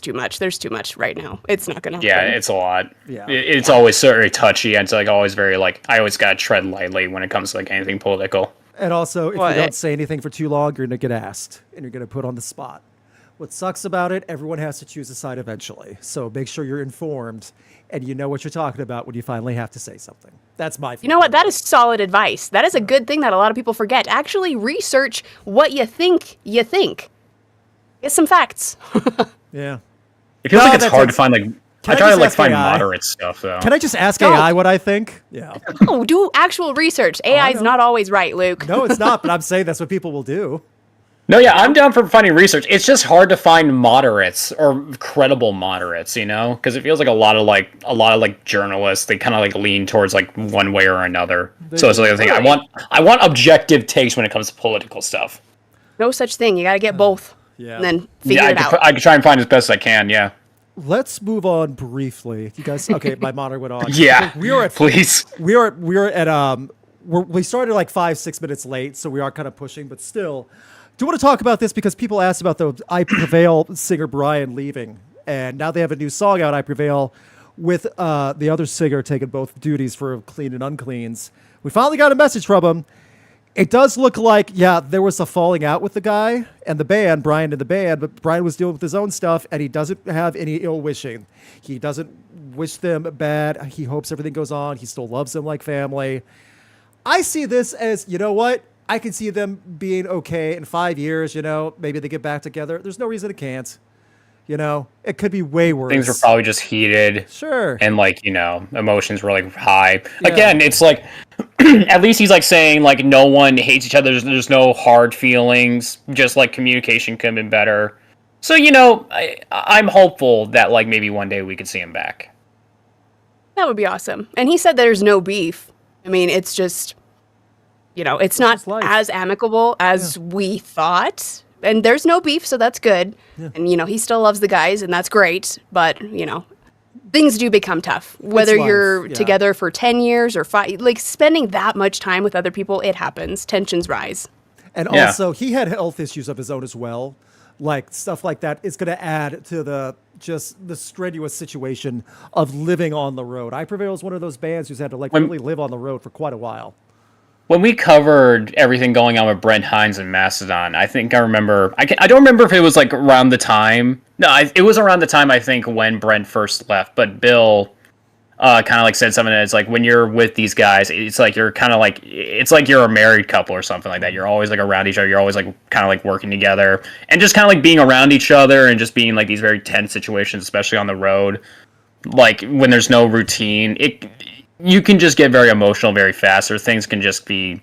too much. There's too much right now. It's not gonna happen. Yeah, it's a lot. Yeah. It's always very touchy, and it's like always very like I always gotta tread lightly when it comes to like anything political. And also, if you don't say anything for too long, you're gonna get asked and you're gonna put on the spot. What sucks about it, everyone has to choose a side eventually. So make sure you're informed and you know what you're talking about when you finally have to say something. That's my You know what? That is solid advice. That is a good thing that a lot of people forget. Actually research what you think you think. Get some facts. Yeah. It feels like it's hard to find like I try to like find moderate stuff though. Can I just ask AI what I think? Yeah. Oh, do actual research. AI is not always right, Luke. No, it's not, but I'm saying that's what people will do. No, yeah, I'm down for finding research. It's just hard to find moderates or credible moderates, you know, because it feels like a lot of like journalists, they kind of like lean towards like one way or another. So it's the other thing. I want objective takes when it comes to political stuff. No such thing. You got to get both. Yeah. And then figure it out. I can try and find as best I can. Yeah. Let's move on briefly. You guys, okay, my monitor went on. Yeah. We are at please. We started like 5-6 minutes late, so we are kind of pushing, but still. Do want to talk about this because people asked about the I Prevail singer Brian leaving, and now they have a new song out, I Prevail, with the other singer taking both duties for clean and uncleans. We finally got a message from him. It does look like, yeah, there was a falling out with the guy and the band, Brian and the band, but Brian was dealing with his own stuff, and he doesn't have any ill wishing. He doesn't wish them bad. He hopes everything goes on. He still loves them like family. I see this as, you know what? I can see them being okay in 5 years, you know, maybe they get back together. There's no reason it can't, you know, it could be way worse. Things were probably just heated. Sure. And like, you know, emotions were like high. Yeah. Again, it's like, at least he's like saying like no one hates each other. There's no hard feelings, just like communication could have been better. So, you know, I'm hopeful that like maybe one day we could see him back. That would be awesome. And he said there's no beef. I mean, it's just... it's not life. as amicable as we thought. And there's no beef, so that's good. Yeah. And, he still loves the guys, and that's great. But, things do become tough. Whether you're together for 10 years or 5, like spending that much time with other people, it happens. Tensions rise. And also, he had health issues of his own as well. Like, stuff like that is going to add to the strenuous situation of living on the road. I Prevail is one of those bands who's had to, really live on the road for quite a while. When we covered everything going on with Brent Hines and Mastodon, I think I remember. I don't remember if it was around the time. No, it was around the time I think when Brent first left. But Bill kind of said something that it's when you're with these guys, it's you're kind of it's you're a married couple or something like that. You're always around each other. You're always kind of working together and just kind of being around each other and just being these very tense situations, especially on the road. When there's no routine, you can just get very emotional very fast, or things can just be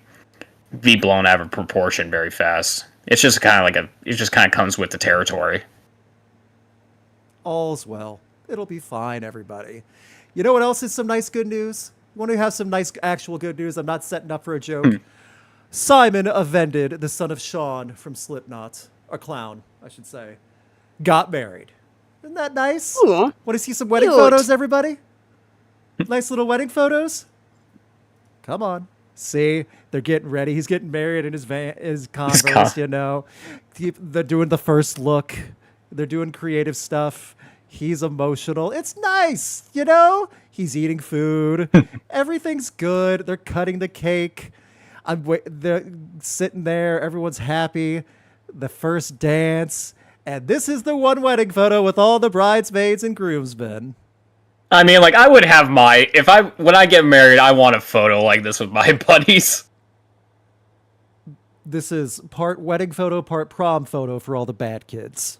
blown out of proportion very fast. It's just kind of it just kind of comes with the territory. All's well. It'll be fine, everybody. You know what else is some nice good news? Want to have some nice actual good news? I'm not setting up for a joke. Simon of Vended, the son of Sean from Slipknot, or Clown, I should say, got married. Isn't that nice? Ooh, want to see some wedding photos, everybody? Nice little wedding photos? Come on. See, they're getting ready. He's getting married in his Converse, They're doing the first look. They're doing creative stuff. He's emotional. It's nice, He's eating food. Everything's good. They're cutting the cake. They're sitting there. Everyone's happy. The first dance. And this is the one wedding photo with all the bridesmaids and groomsmen. I mean, I would have when I get married, I want a photo like this with my buddies. This is part wedding photo, part prom photo for all the bad kids.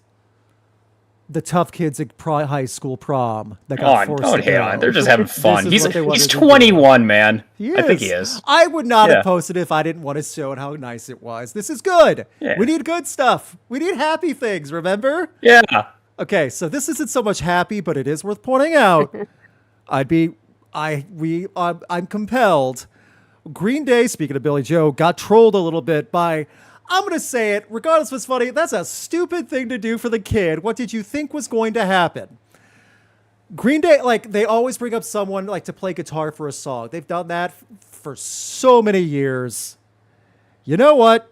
The tough kids at high school prom that got forced to go. They're just having fun. He's 21, man. I think he is. I would not have posted if I didn't want to show how nice it was. This is good. Yeah. We need good stuff. We need happy things, remember? Yeah. Okay, so this isn't so much happy, but it is worth pointing out. I'm compelled. Green Day, speaking of Billy Joe, got trolled a little bit by, I'm going to say it, regardless if it's funny, that's a stupid thing to do for the kid. What did you think was going to happen? Green Day, they always bring up someone, to play guitar for a song. They've done that for so many years. You know what?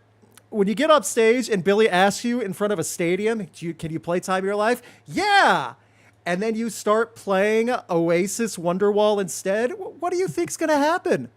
When you get up stage and Billy asks you in front of a stadium, can you play Time of Your Life? Yeah! And then you start playing Oasis Wonderwall instead? What do you think's going to happen?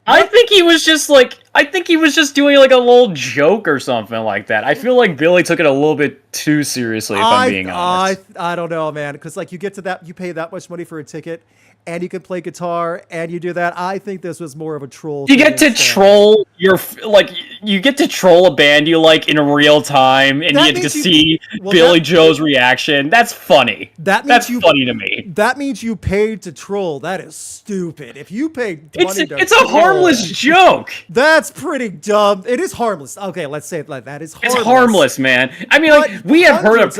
I think he was just doing a little joke or something like that. I feel like Billy took it a little bit too seriously, if I'm being honest. I don't know, man, because you get to that, you pay that much money for a ticket, and you can play guitar, and you do that. I think this was more of a troll. You get to troll you get to troll a band you like in real time, and you get to see Billy Joe's reaction. That's funny. That's funny to me. That means you paid to troll. That is stupid. If you paid money it's a harmless joke. That's pretty dumb. It is harmless. Okay, let's say it like that. It's harmless. It's harmless, man. I mean, we have heard of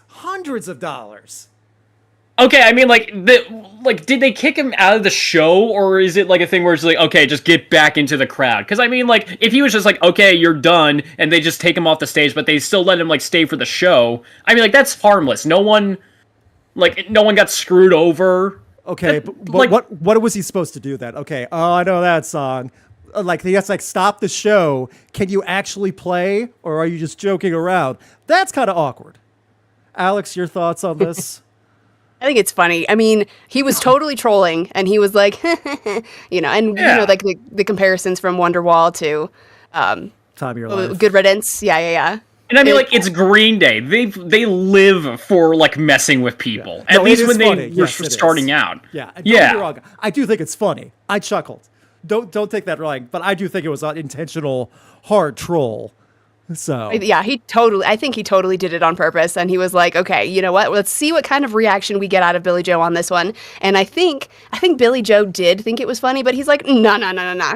hundreds of dollars. Okay, I mean, did they kick him out of the show, or is it a thing where it's okay, just get back into the crowd? Because I mean, if he was just okay, you're done, and they just take him off the stage, but they still let him stay for the show. I mean, that's harmless. No one got screwed over. Okay, but what was he supposed to do then? Okay, I know that song. He has to stop the show. Can you actually play, or are you just joking around? That's kind of awkward. Alex, your thoughts on this? I think it's funny. I mean, he was totally trolling, and he was like, the comparisons from Wonderwall to Time of Your Life. Good Riddance. Yeah. And I mean, it's Green Day. They live for messing with people. At least when they were starting out. Yeah. Don't get me wrong. I do think it's funny. I chuckled. Don't take that wrong, but I do think it was an intentional hard troll. So yeah, I think he totally did it on purpose, and he was like, okay, you know what? Let's see what kind of reaction we get out of Billy Joe on this one. And I think Billy Joe did think it was funny, but he's like, no,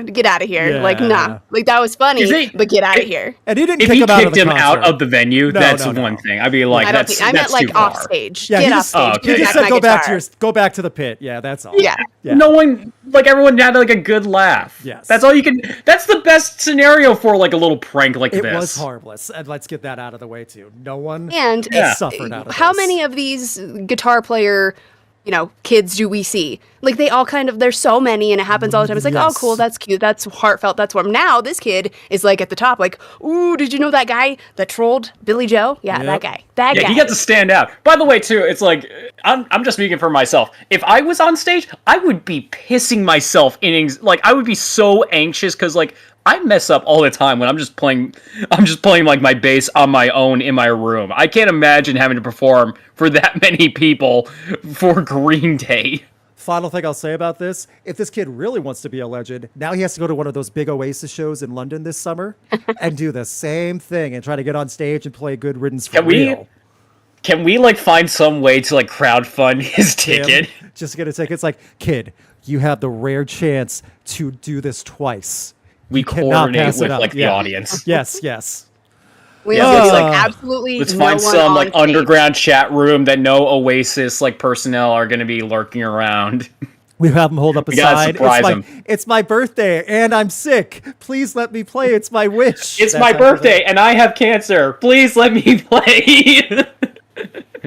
get out of here. Yeah. That was funny, but get out of here. And he didn't if kick he him out kicked of the him out of the venue, that's one thing. I'd be like, I that's meant too off far. stage. Yeah, get off stage. He just said go back to the pit. Yeah, that's all. Yeah. No one like everyone had like a good laugh. Yes. That's all you can. That's the best scenario for like a little prank like It this. was harmless, and let's get that out of the way too. No one And suffered out of how this. many of these guitar player, kids do we see? Like they all there's so many and it happens all the time. It's like, oh, Yes. cool, that's cute, that's heartfelt, that's warm. Now this kid is like at the top, like, ooh, did you know that guy that trolled Billy Joe? Yeah, Yep. that guy. That Yeah, guy. he got to stand out. By the way, too, it's like I'm just speaking for myself. If I was on stage, I would be pissing myself I would be so anxious because like I mess up all the time when I'm just playing like my bass on my own in my room. I can't imagine having to perform for that many people for Green Day. Final thing I'll say about this, if this kid really wants to be a legend, now he has to go to one of those big Oasis shows in London this summer and do the same thing and try to get on stage and play Good Riddance for real. Can we like find some way to like crowdfund his ticket? Just to get a ticket. It's like, kid, you have the rare chance to do this twice. We cannot coordinate pass it with up. like the Yeah. audience. Yes. We Yeah, have let's, like like, absolutely Let's no find one some on like stage. underground chat room that no Oasis like personnel are going to be lurking around. We have him hold up a We gotta sign. surprise him. It's my birthday and I'm sick. Please let me play. It's my wish. It's That's my how birthday and I have cancer. Please let me play.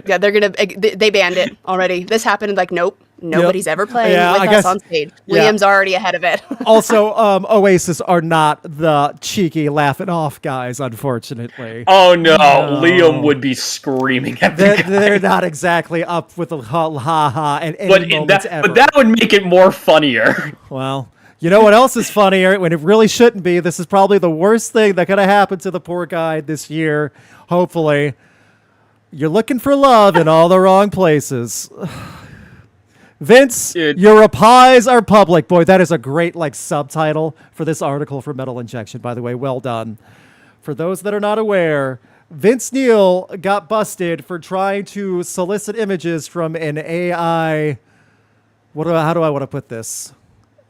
Yeah, they banned it already. This happened like, nope, nobody's ever playing Yeah, I with guess- us on stage. yeah. Liam's already ahead of it. Also, Oasis are not the cheeky laughing off guys, unfortunately. Oh no, Liam would be screaming at the guy. They're not exactly up with the ha at any But moments ever. that would make it more funnier. Well, you know what else is funnier when it really shouldn't be? This is probably the worst thing that could have happened to the poor guy this year. Hopefully. You're looking for love in all the wrong places. Vince, Dude. your replies are public. Boy, that is a great subtitle for this article for Metal Injection, by the way. Well done. For those that are not aware, Vince Neil got busted for trying to solicit images from an AI. How do I want to put this?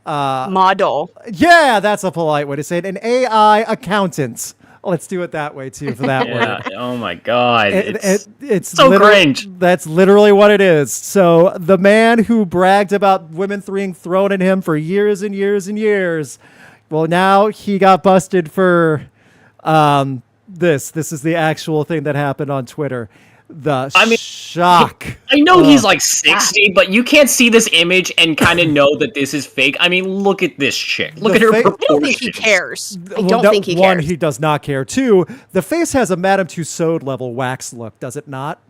Model. Yeah, that's a polite way to say it. An AI accountant. Let's do it that way, too, for that Yeah. word. Oh my god. It's so cringe. That's literally what it is. So the man who bragged about women being thrown at him for years and years and years, well, now he got busted for this. This is the actual thing that happened on Twitter. Shock. I know he's like 60, but you can't see this image and kind of know that this is fake. I mean, look at this chick. Look at her I don't proportions. think he cares. I Well, don't no, think he one, cares. he does not care. Two, the face has a Madame Tussauds level wax look, does it not?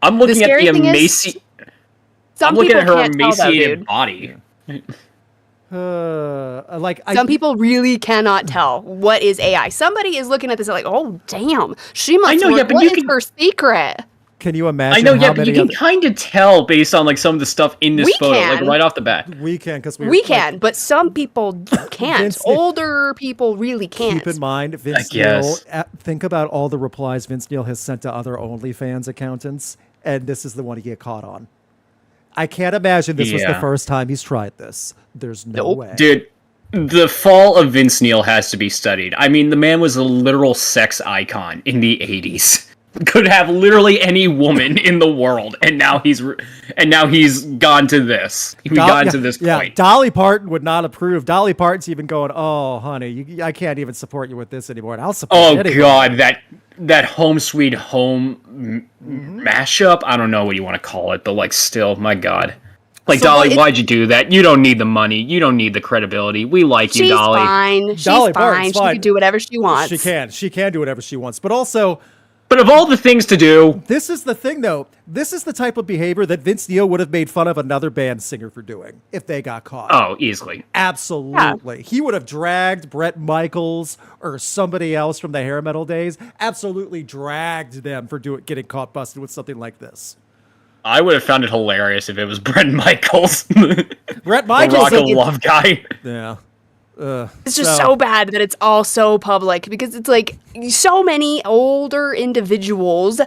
I'm looking at scary the thing is, I'm Some looking people at her can't tell, though, emaciated dude. body. Some people really cannot tell what is AI. Somebody is looking at this and like, oh, damn, she must I know, yeah, work. but What you is can- her secret? Can you imagine I know, how yeah, but many you can other- kind of tell based on like some of the stuff in this We photo, like can. right off the bat. We can, because We can, but some people can't. Vince- Older people really can't. Keep in mind, Vince I guess. Neil, think about all the replies Vince Neil has sent to other OnlyFans accountants, and this is the one he get caught on. I can't imagine this was the Yeah. first time he's tried this. There's no Nope. way. Dude, the fall of Vince Neil has to be studied. I mean, the man was a literal sex icon in the 80s. Could have literally any woman in the world, and now he's gone to this. We got to this Yeah, point. Dolly Parton would not approve. Dolly Parton's even going, "Oh, honey, I can't even support you with this anymore." And I'll support Oh anyone. god, that Home Sweet Home mashup. I don't know what you want to call it, but like, still, my god. Like, So, Dolly, well, why'd you do that? You don't need the money. You don't need the credibility. We like you, She's Dolly. fine. She's Dolly fine. Parton's She fine. can do whatever she wants. She can do whatever she wants. But also, But of all the things to do, this is the thing, though. This is the type of behavior that Vince Neil would have made fun of another band singer for doing if they got caught. oh, easily. Absolutely. He would have dragged Bret Michaels or somebody else from the hair metal days, absolutely dragged them for getting caught busted with something like this. I would have found it hilarious if it was Bret Michaels, Bret the Michaels. rock and love guy. Yeah. It's just so bad that it's all so public because it's like so many older individuals.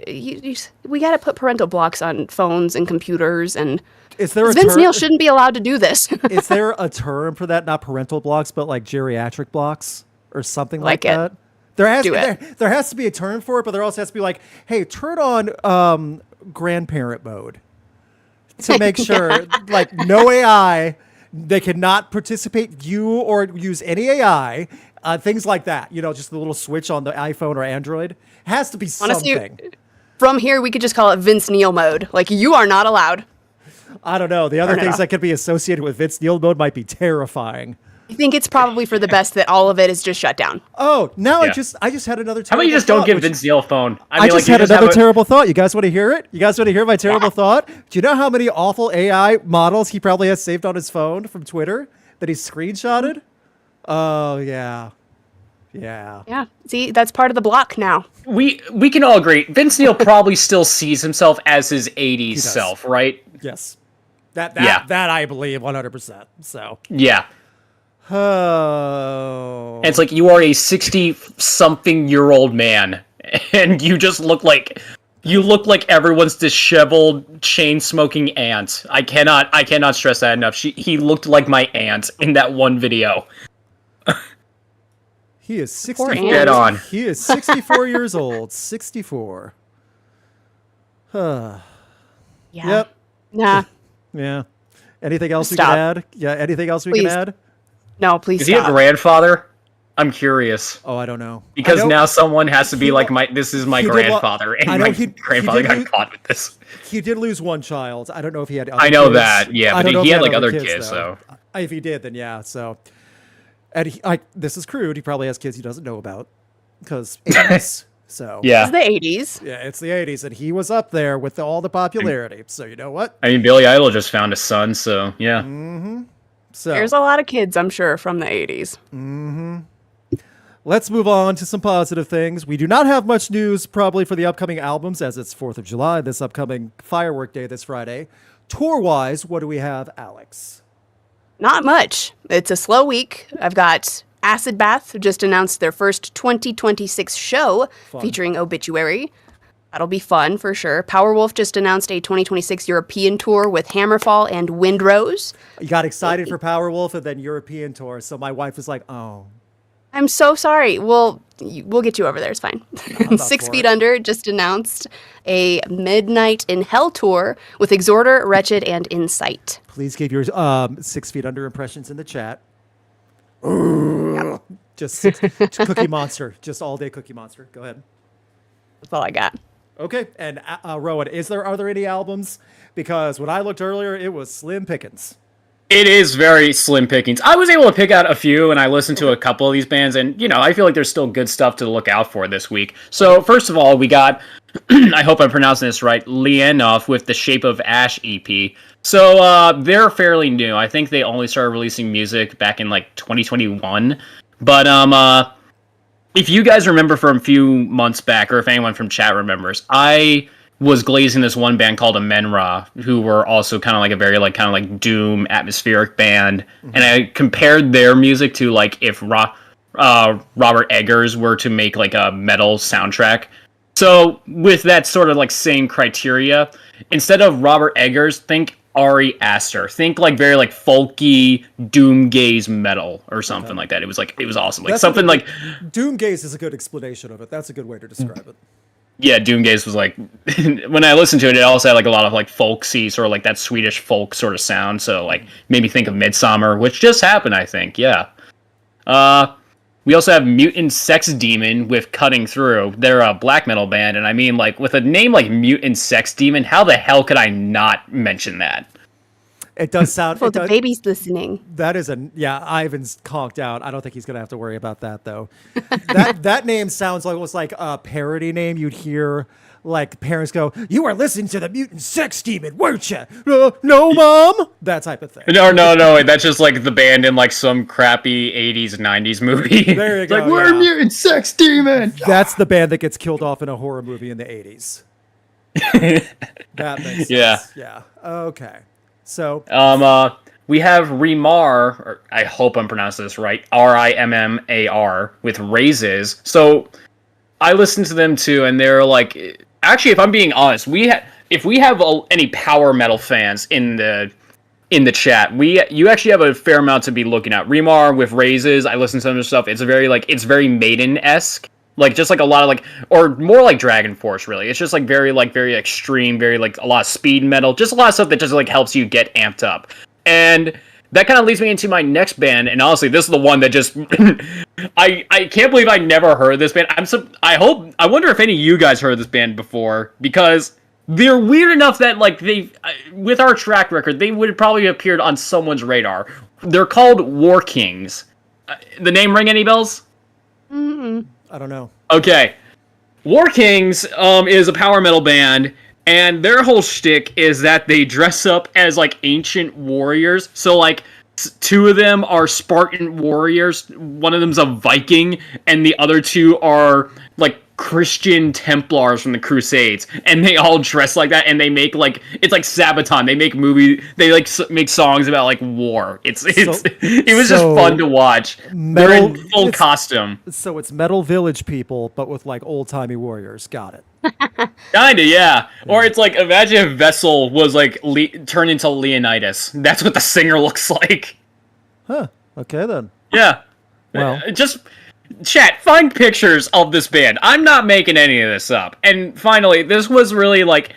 We got to put parental blocks on phones and computers, and Is there a Vince term? Neil shouldn't be allowed to do this. Is there a term for that? Not parental blocks, but like geriatric blocks or something like Like it. that. There has Do it. there has to be a term for it, but there also has to be like, hey, turn on grandparent mode. to make sure, like, no AI, they cannot participate, view, or use any AI, things like that. You know, just the little switch on the iPhone or Android. Has to be Honestly, something. from here, we could just call it Vince Neil mode. Like, you are not allowed. I don't know. The other things that could be associated with Vince Neil mode might be terrifying. I think it's probably for the best that all of it is just shut down. Oh, now Yeah. I just had another terrible How about you just thought, don't give which- Vince Neil a phone? I just had another terrible thought. You guys want to hear it? You guys want to hear my terrible thought? Do you know how many awful AI models he probably has saved on his phone from Twitter that he screenshotted? Oh, yeah. Yeah. Yeah. See, that's part of the block now. We can all agree. Vince Neil probably still sees himself as his 80s self, right? Yes. That I believe 100%. So. Yeah. Oh. And it's like you are a 60-something-year-old man, and you just look like everyone's disheveled, chain-smoking aunt. I cannot stress that enough. He looked like my aunt in that one video. He is 64. Dead on. He is 64 years old. 64. Yeah. Yep. Nah. Yeah. Anything else we Stop. can add? Yeah. Anything else we Please. can add? No, please Is he a stop. grandfather? I'm curious. Oh, I don't know. Because I know now someone has to be like, this is my he did grandfather, I and know my he grandfather did got lose- caught with this. He did lose one child. I don't know if he had other I know kids. that, yeah, I but don't know he if had like other kids, kids, though. so. If he did, then yeah. So, and this is crude. He probably has kids he doesn't know about because 80s. So Yeah. It's the 80s. yeah, it's the 80s, and he was up there with all the popularity. So you know what? I mean, Billy Idol just found a son, so yeah. So There's a lot of kids, I'm sure, from the 80s. let's move on to some positive things. We do not have much news probably for the upcoming albums as it's 4th of July, this upcoming firework day this Friday. Tour-wise, what do we have, Alex? Not much. It's a slow week. I've got Acid Bath just announced their first 2026 show featuring Obituary. That'll be fun for sure. Powerwolf just announced a 2026 European tour with Hammerfall and Windrose. You got excited for Powerwolf and then European tour, so my wife was like, oh. I'm so sorry. We'll get you over there. It's fine. not 6 for Feet it. Under just announced a Midnight in Hell tour with Exhorter, Wretched, and Insight. Please give your 6 Feet Under impressions in the chat. Just Cookie Monster. Just all day Cookie Monster. Go ahead. That's all I got. Okay. And Rowan, are there any albums? Because when I looked earlier, it was slim pickings. It is very slim pickings. I was able to pick out a few, and I listened to a couple of these bands, and, I feel like there's still good stuff to look out for this week. So, first of all, we got, I hope I'm pronouncing this right, Leonov with the Shape of Ash EP. So, they're fairly new. I think they only started releasing music back in, 2021. But, if you guys remember from a few months back, or if anyone from chat remembers, I was glazing this one band called Amenra, who were also kind of like a very doom atmospheric band, and I compared their music to if Robert Eggers were to make a metal soundtrack. So with that sort of same criteria, instead of Robert Eggers, think Ari Aster. Think very folky doom gaze metal or something like that. It was awesome. Doom gaze is a good explanation of it. That's a good way to describe it. Yeah, Doomgaze was when I listened to it, it also had a lot of folksy, sort of that Swedish folk sort of sound. So made me think of Midsummer, which just happened, I think. Yeah. We also have Mutant Sex Demon with Cutting Through. They're a black metal band, and I mean, with a name like Mutant Sex Demon, how the hell could I not mention that? It does sound. Well, the baby's listening. That is Ivan's conked out. I don't think he's gonna have to worry about that though. that name sounds like a parody name you'd hear. Parents go, "You were listening to the Mutant Sex Demon, weren't you?" No, Mom. That type of thing. No. That's just the band in some crappy 80s, 90s movie. There you go. We're Mutant Sex Demon. That's the band that gets killed off in a horror movie in the 80s. That makes sense. Yeah. Yeah. Okay. So. We have Rimar, or I hope I'm pronouncing this right, Rimmar, with Raises. So I listened to them too, and they're actually, if I'm being honest, if we have any power metal fans in the chat, you actually have a fair amount to be looking at. Rimar with Raises, I listen to some of their stuff. It's very Maiden-esque. Like just like a lot of like, or more like Dragon Force, really. It's just like very extreme, very like a lot of speed metal, just a lot of stuff that just like helps you get amped up. And that kind of leads me into my next band, and honestly, this is the one that just I can't believe I never heard of this band. I wonder if any of you guys heard of this band before, because they're weird enough that like they, with our track record, they would have probably appeared on someone's radar. They're called War Kings. The name ring any bells? Mm-mm. I don't know. Okay, War Kings is a power metal band. And their whole shtick is that they dress up as, like, ancient warriors. So, like, two of them are Spartan warriors. One of them's a Viking. And the other two are, like, Christian Templars from the Crusades. And they all dress like that. And they make, like, it's like Sabaton. They make they, like, make songs about, like, war. It was just fun to watch. They're in full costume. So it's Metal Village people, but with, like, old-timey warriors. Got it. Kinda, yeah. Or it's like, imagine if Vessel was like turned into Leonidas. That's what the singer looks like. Huh. Okay then. Yeah. Well, just chat. Find pictures of this band. I'm not making any of this up. And finally, this was really like,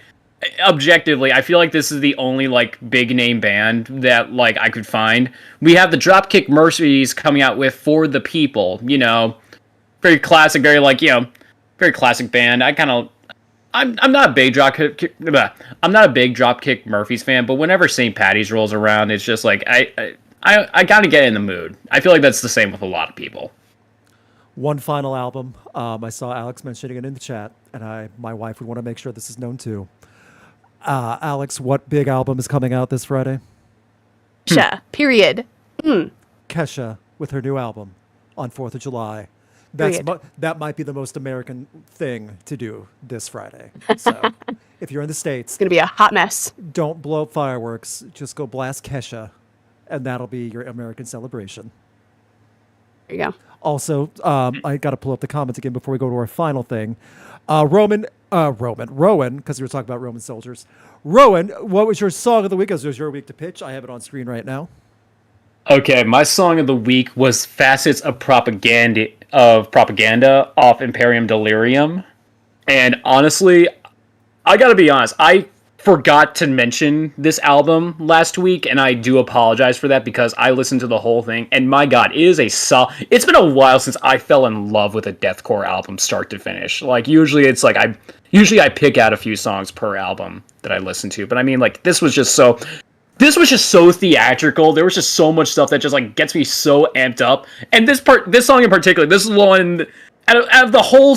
objectively, I feel like this is the only like big name band that like I could find. We have the Dropkick Murphys coming out with For the People. You know, very classic, very like very classic band. I'm not a big Dropkick Murphys fan, but whenever St. Patty's rolls around, it's just like I gotta get in the mood. I feel like that's the same with a lot of people. one final album. I saw Alex mentioning it in the chat, and my wife would want to make sure this is known too. Alex, what big album is coming out this Friday? Kesha. Period. Kesha with her new album on 4th of July. That might be the most American thing to do this Friday. So if you're in the States, It's going to be a hot mess. don't blow up fireworks. Just go blast Kesha, and that'll be your American celebration. There you go. Also, I got to pull up the comments again before we go to our final thing. Rowan, because we were talking about Roman soldiers. Rowan, what was your song of the week? As it was your week to pitch. I have it on screen right now. Okay, my song of the week was Facets of Propaganda off Imperium Delirium. And honestly, I gotta be honest, I forgot to mention this album last week, and I do apologize for that because I listened to the whole thing, and my god, it's been a while since I fell in love with a deathcore album start to finish. Like, usually it's like, I pick out a few songs per album that I listen to, but I mean, like, this was just so theatrical. There was just so much stuff that just like gets me so amped up. And this song in particular, this is the one out of the whole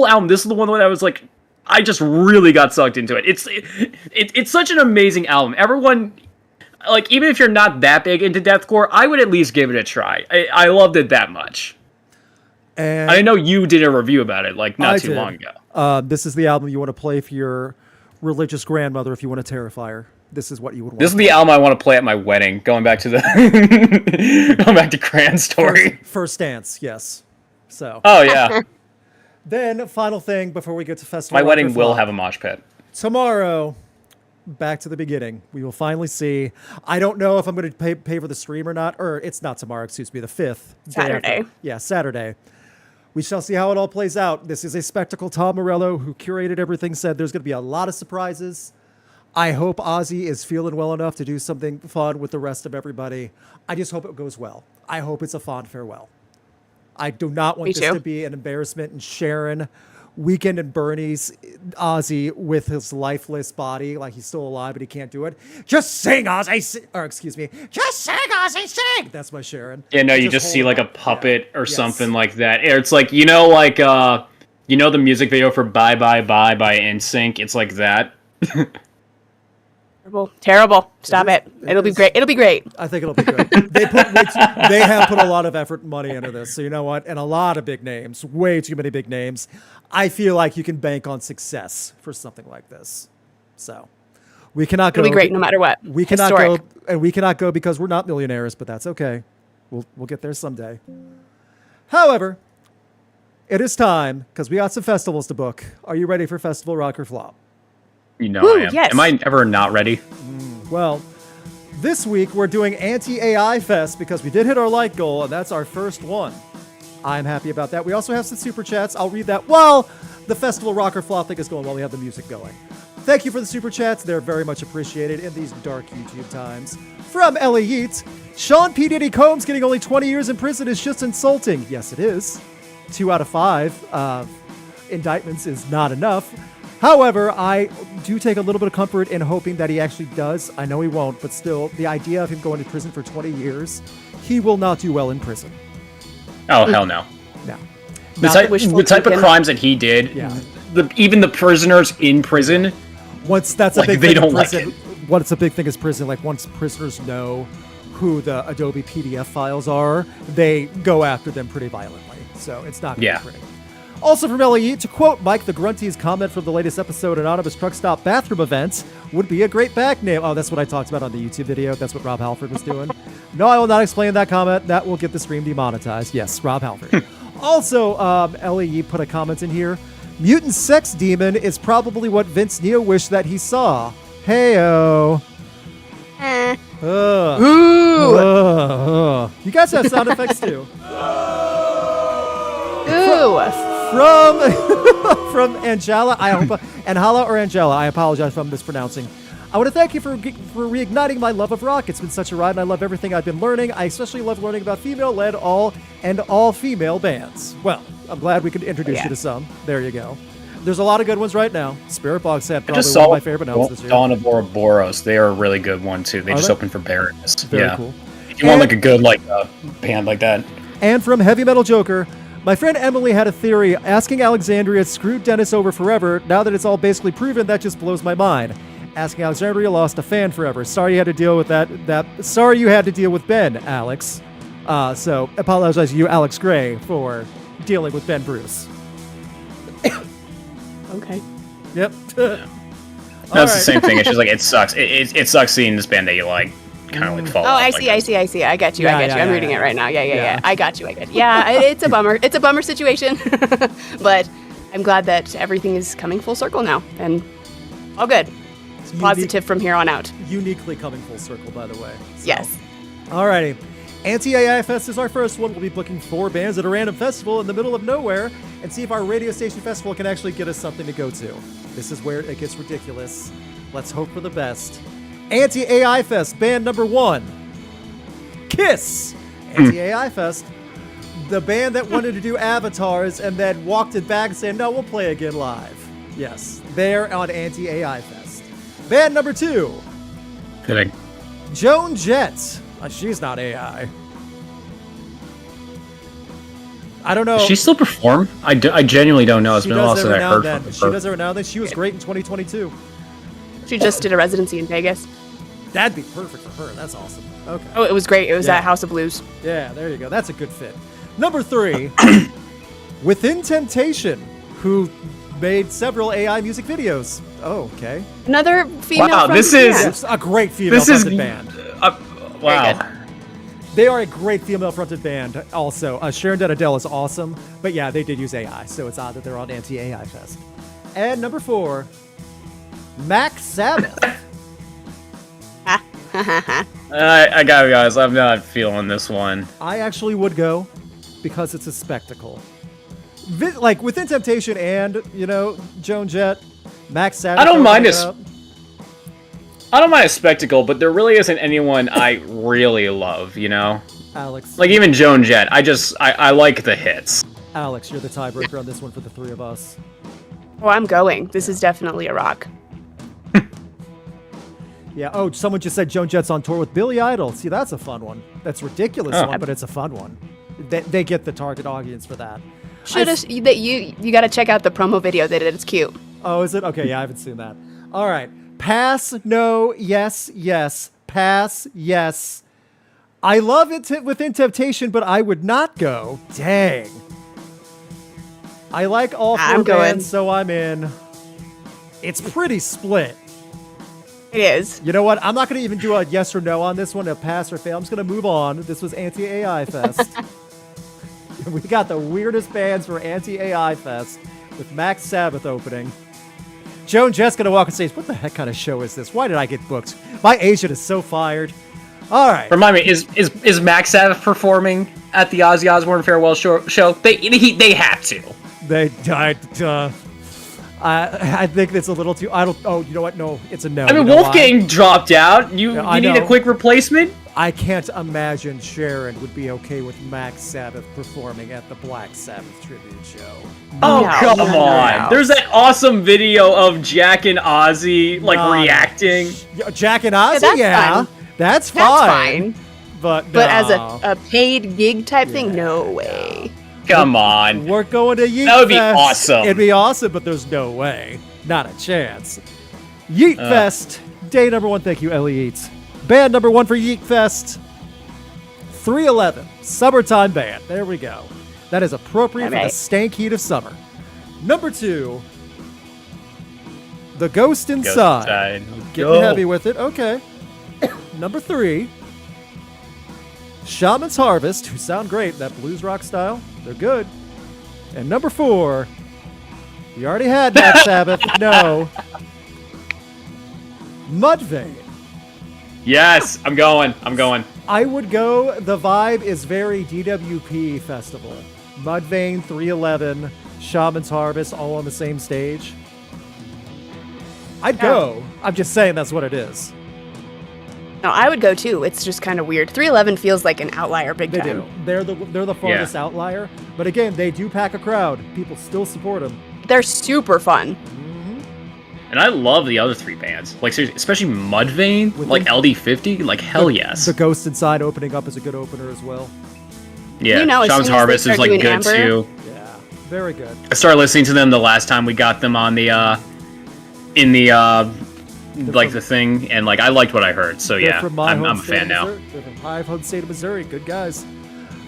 album. This is the one that I was like, I just really got sucked into it. It's such an amazing album. Everyone, like, even if you're not that big into deathcore, I would at least give it a try. I loved it that much. And I know you did a review about it like not too long ago. This is the album you want to play for your religious grandmother if you want to terrify her. This is what you would want. This is the album I want to play at my wedding. Going back to Cran's story. First dance, yes. So. Oh yeah. Then final thing before we get to festival. My wedding will have a mosh pit. Tomorrow, back to the beginning. We will finally see. I don't know if I'm going to pay for the stream or not. Or it's not tomorrow. Excuse me. The 5th. Saturday. Yeah, Saturday. We shall see how it all plays out. This is a spectacle. Tom Morello, who curated everything, said there's going to be a lot of surprises. I hope Ozzy is feeling well enough to do something fun with the rest of everybody. I just hope it goes well. I hope it's a fond farewell. I do not want this to be an embarrassment. And Sharon, Weekend and Bernie's Ozzy with his lifeless body, like he's still alive, but he can't do it. Just sing, Ozzy! Or excuse me, just sing, Ozzy, sing! That's my Sharon. Yeah, no, you just see like a puppet or something like that. It's like, like, the music video for Bye Bye Bye by NSYNC? It's like that. Terrible. Stop it. It'll be great. It'll be great. I think it'll be good. They have put a lot of effort and money into this. So you know what? And a lot of big names, way too many big names. I feel like you can bank on success for something like this. So we cannot go. It'll be great no matter what. We cannot go, and we cannot go because we're not millionaires, but that's okay. We'll get there someday. However, it is time because we got some festivals to book. Are you ready for Festival Rock or Flop? I am. Yes. Am I ever not ready? Well, this week we're doing Anti-AI Fest because we did hit our like goal, and that's our first one. I'm happy about that. We also have some super chats. I'll read that while the Festival Rocker Flop thing is going, while we have the music going. Thank you for the super chats. They're very much appreciated in these dark YouTube times. From Ellie Yeats, Sean P. Diddy Combs getting only 20 years in prison is just insulting. Yes, it is. 2 out of 5 indictments is not enough. However, I do take a little bit of comfort in hoping that he actually does. I know he won't, but still, the idea of him going to prison for 20 years, he will not do well in prison. Oh, hell no. No. The type of crimes that he did, even the prisoners in prison, once that's a like, big they thing don't in prison, like it. What's a big thing is prison, like once prisoners know who the Adobe PDF files are, they go after them pretty violently. So it's not going to be pretty. Also from LE, to quote Mike the Grunty's comment from the latest episode, Anonymous Truck Stop Bathroom Events would be a great back name. Oh, that's what I talked about on the YouTube video. That's what Rob Halford was doing. No, I will not explain that comment. That will get the stream demonetized. Yes, Rob Halford. Also, LE put a comment in here. Mutant sex demon is probably what Vince Neil wished that he saw. Hey-oh. You guys have sound effects too. From Angela, I hope, Anhala or Angela, I apologize if I'm mispronouncing. I want to thank you for reigniting my love of rock. It's been such a ride, and I love everything I've been learning. I especially love learning about female-led all-female bands. Well, I'm glad we could introduce you to some. There you go. There's a lot of good ones right now. Spirit Box had probably one of my favorite notes this year. Dawn of Ouroboros. They are a really good one too. They just opened for Baroness. Very cool. If you want like a good band like that. And from Heavy Metal Joker, my friend Emily had a theory. Asking Alexandria screwed Dennis over forever. Now that it's all basically proven, that just blows my mind. Asking Alexandria lost a fan forever. Sorry you had to deal with that. Sorry you had to deal with Ben, Alex. So apologize to you, Alex Gray, for dealing with Ben Bruce. Okay. Yep. That's the same thing. It's just like it sucks. It sucks seeing this band that you like kind of like fall. Oh, off I like see. I got you. I'm reading it right now. Yeah. I got you. Yeah, it's a bummer. It's a bummer situation, but I'm glad that everything is coming full circle now, and all good. It's positive from here on out. Uniquely coming full circle, by the way. So. Yes. Alrighty. Anti-AI Fest is our first one. We'll be booking 4 bands at a random festival in the middle of nowhere and see if our radio station festival can actually get us something to go to. This is where it gets ridiculous. Let's hope for the best. Anti-AI Fest, band number 1. Kiss. Anti-AI Fest, the band that wanted to do avatars and then walked it back and said, no, we'll play again live. Yes, they're on Anti-AI Fest. Band number 2. Kidding. Joan Jett. She's not AI. I don't know. Does she still perform? I genuinely don't know. It's been a while since I heard from her. She does every now and then. She was great in 2022. She just did a residency in Vegas. That'd be perfect for her. That's awesome. Okay. Oh, it was great. It was at House of Blues. Yeah, there you go. That's a good fit. Number 3, Within Temptation, who made several AI music videos. Oh, okay. Another female. Wow, this is a great female-fronted band. Wow. They are a great female-fronted band also. Sharon Denadell is awesome. But yeah, they did use AI, so it's odd that they're on Anti-AI Fest. And number 4, Max Sabbath. I gotta be honest, I'm not feeling this one. I actually would go because it's a spectacle. Like, Within Temptation and, Joan Jett, Max Sabbath. I don't mind a spectacle, but there really isn't anyone I really love, Alex. Like even Joan Jett, I like the hits. Alex, you're the tiebreaker on this one for the 3 of us. Oh, I'm going. This is definitely a rock. Yeah. Oh, someone just said Joan Jett's on tour with Billy Idol. See, that's a fun one. That's a ridiculous one, but it's a fun one. They get the target audience for that. You got to check out the promo video they did. It's cute. Oh, is it? Okay, yeah, I haven't seen that. All right. Pass, no, yes, yes. Pass, yes. I love it Within Temptation, but I would not go. Dang. I like all 4 bands, so I'm in. It's pretty split. It is. You know what? I'm not going to even do a yes or no on this one, a pass or fail. I'm just going to move on. This was Anti-AI Fest. We got the weirdest bands for Anti-AI Fest with Max Sabbath opening. Joan Jett's going to walk and say, what the heck kind of show is this? Why did I get booked? My agent is so fired. All right. Remind me, is Max Sabbath performing at the Ozzy Osbourne farewell show? They have to. They died. I think it's a little too. I don't. Oh, you know what? No, it's a no. I mean, You know Wolfgang dropped out. You need a quick replacement. I can't imagine Sharon would be okay with Max Sabbath performing at the Black Sabbath tribute show. Oh, come on. There's that awesome video of Jack and Ozzy, reacting. Jack and Ozzy, Fine. That's fine. But as a paid gig type thing, no way. Come on. We're going to Yeet That would be Fest. awesome. It'd be awesome, but there's no way. Not a chance. Yeet Fest. Day number 1. Thank you, Ellie Eats. Band number 1 for Yeet Fest. 311. Summertime Band. There we go. That is appropriate for the stank heat of summer. Number 2. The Ghost Inside. Getting heavy with it. Okay. Number 3. Shaman's Harvest, who sound great, that blues rock style. They're good. And number 4, you already had Black Sabbath. No. Mudvayne. Yes, I'm going. I would go. The vibe is very DWP festival. Mudvayne, 311, Shaman's Harvest, all on the same stage. I'd go. I'm just saying that's what it is. No, I would go too. It's just kind of weird. 311 feels like an outlier big time. They do. They're the farthest outlier. But again, they do pack a crowd. People still support them. They're super fun. And I love the other 3 bands. Like, seriously, especially Mudvayne, LD50. Like, hell yes. The Ghost Inside opening up is a good opener as well. Yeah, You know, as Shaman's soon as they Harvest is start doing good Amber, too. Yeah, very good. I started listening to them the last time we got them on the the thing, and I liked what I heard. So They're yeah, from my I'm home a state fan of now. Missouri. They're from my home state of Missouri. Good guys.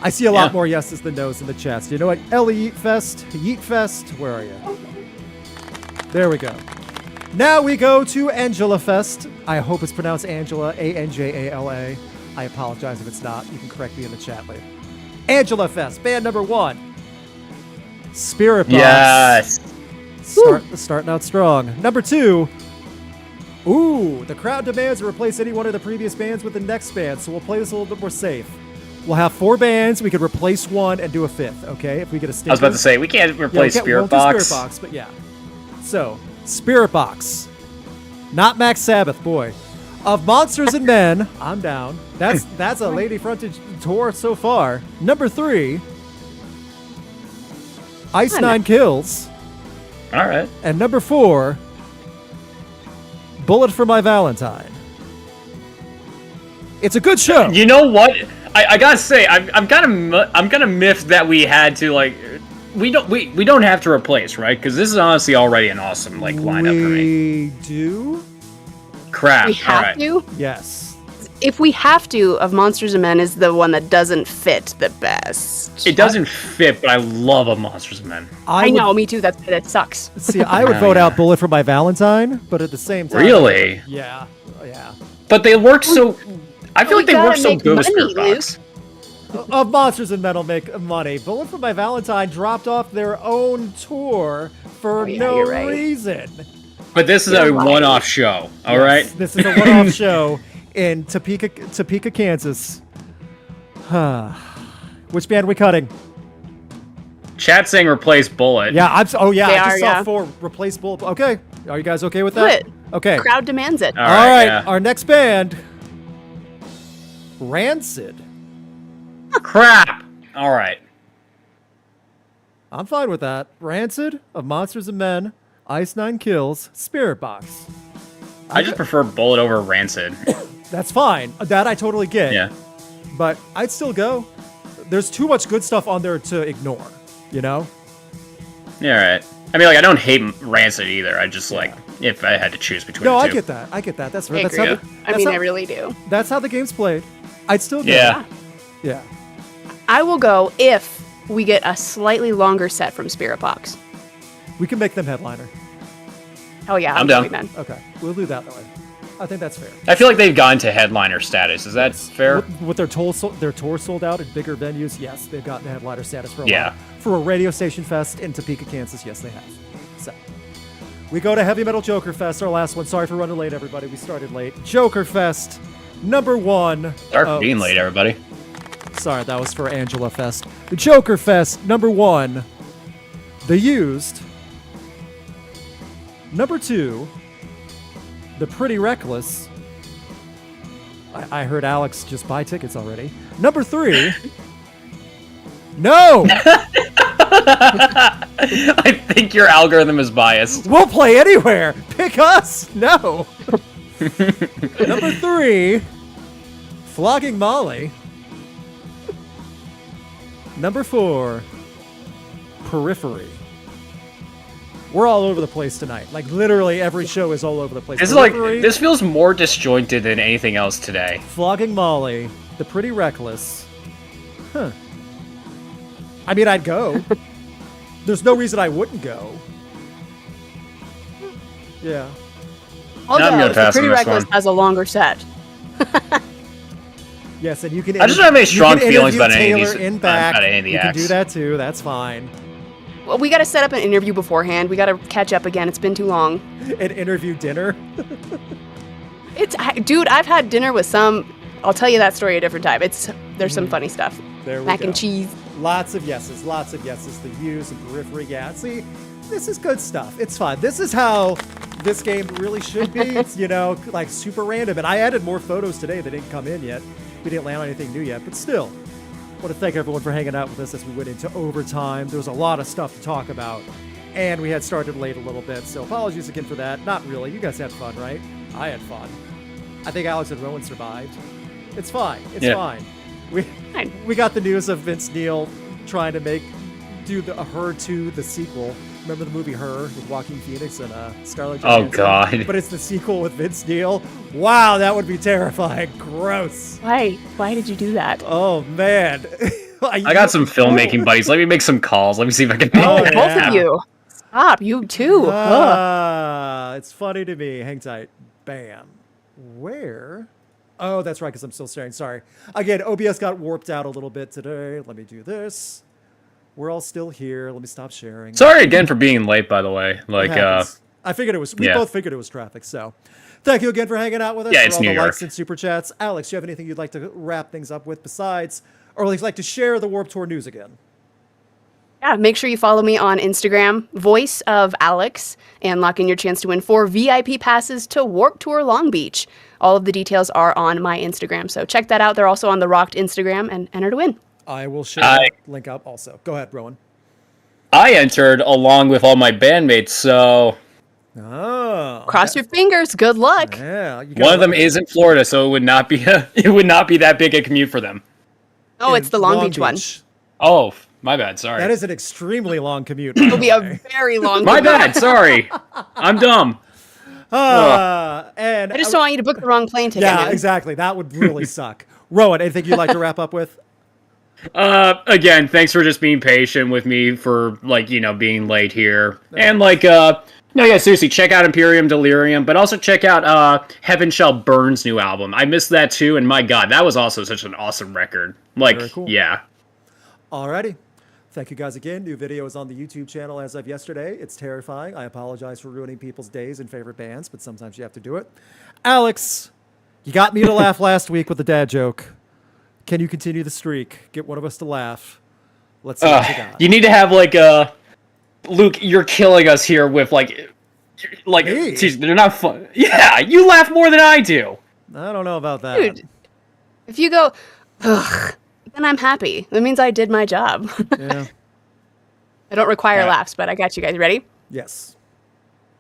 I see a lot more yeses than nos in the chats. You know what? Ellie Yeet Fest. Where are you? There we go. Now we go to Angela Fest. I hope it's pronounced Angela, Anjala. I apologize if it's not. You can correct me in the chat later. Angela Fest, band number 1. Spirit Box. Yes. Starting out strong. Number 2. Ooh, the crowd demands to replace any one of the previous bands with the next band, so we'll play this a little bit more safe. We'll have 4 bands. We could replace 1 and do a 5th, okay? If we get a stinker. I was about to say we can't replace Spirit Box. Won't do Spirit Box, but yeah. So, Spirit Box. Not Max Sabbath, boy. Of Monsters and Men, I'm down. That's a lady fronted tour so far. Number 3, Ice Nine Kills. All right. And number 4, Bullet for My Valentine. It's a good show. You know what? I gotta say, I'm kind of miffed that we had to we don't have to replace, right? Because this is honestly already an awesome lineup for me. We do. Crap. We have All right. to? Yes. If we have to, of Monsters and Men is the one that doesn't fit the best. It doesn't fit, but I love a Monsters and Men. I know, me too. That sucks. See, I would vote out Bullet for My Valentine, but at the same time. Really? Yeah. But they work so. I feel like they work so good with money, Spirit Box. Of Monsters and Men will make money. Bullet for My Valentine dropped off their own tour for no reason. But this is a one-off show, all right? This is a one-off show in Topeka, Kansas. Which band are we cutting? Chat saying replace Bullet. Yeah, I just saw yeah. 4 replace Bullet. Okay, are you guys okay with that? Good. Okay. Crowd demands it. All All right, yeah. our next band, Rancid. Crap. All right. I'm fine with that. Rancid, of Monsters and Men, Ice Nine Kills, Spirit Box. I just prefer Bullet over Rancid. That's fine. That I totally get. Yeah. But I'd still go. There's too much good stuff on there to ignore, you know? Yeah, all right. I mean, I don't hate Rancid either. I just if I had to choose between the two. I get that. That's right. I agree. I really do. That's how the game's played. I'd still go. Yeah. I will go if we get a slightly longer set from Spirit Box. We can make them headliner. Oh yeah, I'm down. Then. Okay, we'll do that way. I think that's fair. I feel like they've gone to headliner status. Is that fair? With their tour sold out at bigger venues, yes, they've gotten headliner status for a Yeah. while. For a radio station fest in Topeka, Kansas, yes, they have. So, we go to Heavy Metal Joker Fest, our last one. Sorry for running late, everybody. We started late. Joker Fest, Number 1. Start being late, everybody. Sorry, that was for Angela Fest. The Joker Fest, number 1. The Used. Number 2. The Pretty Reckless. I heard Alex just buy tickets already. Number 3. No! I think your algorithm is biased. We'll play anywhere. Pick us. No. Number 3. Flogging Molly. Number 4. Periphery. We're all over the place tonight. Like, literally every show is all over the place. This feels more disjointed than anything else today. Flogging Molly. The Pretty Reckless. Huh. I mean, I'd go. There's no reason I wouldn't go. Yeah. Although, I'm gonna the pass on Pretty this Reckless one. has a longer set. Yes, and you can. I just don't have any strong you can feelings interview about any of Taylor these- in back. about any of the You can do acts. that too. That's fine. Well, we got to set up an interview beforehand. We got to catch up again. It's been too long. An interview dinner. Dude, I've had dinner with some. I'll tell you that story a different time. There's some funny stuff. There we Mac go. and cheese. Lots of yeses. Lots of yeses. The U's and periphery. Yeah. See, this is good stuff. It's fun. This is how this game really should be. It's, like super random. And I added more photos today that didn't come in yet. We didn't land on anything new yet, but still. I want to thank everyone for hanging out with us as we went into overtime. There was a lot of stuff to talk about, and we had started late a little bit, so apologies again for that. Not really. You guys had fun, right? I had fun. I think Alex and Rowan survived. It's fine. It's fine. We got the news of Vince Neil trying to do the Her 2, the sequel. Remember the movie Her with Joaquin Phoenix and Scarlett Johansson? Oh, God. But it's the sequel with Vince Neil. Wow, that would be terrifying. Gross. Why? Why did you do that? Oh, man. I got some filmmaking buddies. Let me make some calls. Let me see if I can. Oh, Both yeah. of you. Stop. You too. Ugh. It's funny to me. Hang tight. Bam. Where? Oh, that's right, because I'm still staring. Sorry. Again, OBS got warped out a little bit today. Let me do this. We're all still here. Let me stop sharing. Sorry again for being late, by the way. It happens. I figured it was. We yeah. both figured it was traffic. So, thank you again for hanging out with us. Yeah, for it's all New the York. likes and super chats. Alex, you have anything you'd like to wrap things up with besides, or at least like to share the Warped Tour news again? Yeah, make sure you follow me on Instagram, Voice of Alex, and lock in your chance to win 4 VIP passes to Warped Tour Long Beach. All of the details are on my Instagram, so check that out. They're also on the Rocked Instagram, and enter to win. I will share the link up also. Go ahead, Rowan. I entered along with all my bandmates, so Oh. Cross your fingers. Good luck. Yeah. one of them is in Florida, so it would not be that big a commute for them. Oh, it's the Long Beach one. Oh, my bad. Sorry. That is an extremely long commute. It'll be a very long My commute. bad. Sorry. I'm dumb. And I just don't want you to book the wrong plane ticket. yeah, man. exactly. That would really suck. Rowan, anything you'd like to wrap up with? Again, thanks for just being patient with me for being late here. And seriously, check out Imperium Delirium, but also check out Heaven Shall Burn's new album. I missed that too, and my God, that was also such an awesome record. Very cool. Yeah. Alrighty. Thank you guys again. New video is on the YouTube channel as of yesterday. It's terrifying. I apologize for ruining people's days and favorite bands, but sometimes you have to do it. Alex, you got me to laugh last week with the dad joke. Can you continue the streak? Get one of us to laugh. Let's see what you got. You need to have Luke, you're killing us here with Me? geez, they're not fun. Yeah, you laugh more than I do. I don't know about that. Dude, if you go, ugh, then I'm happy. That means I did my job. Yeah. I don't require Yeah. laughs, but I got you guys. Ready? Yes.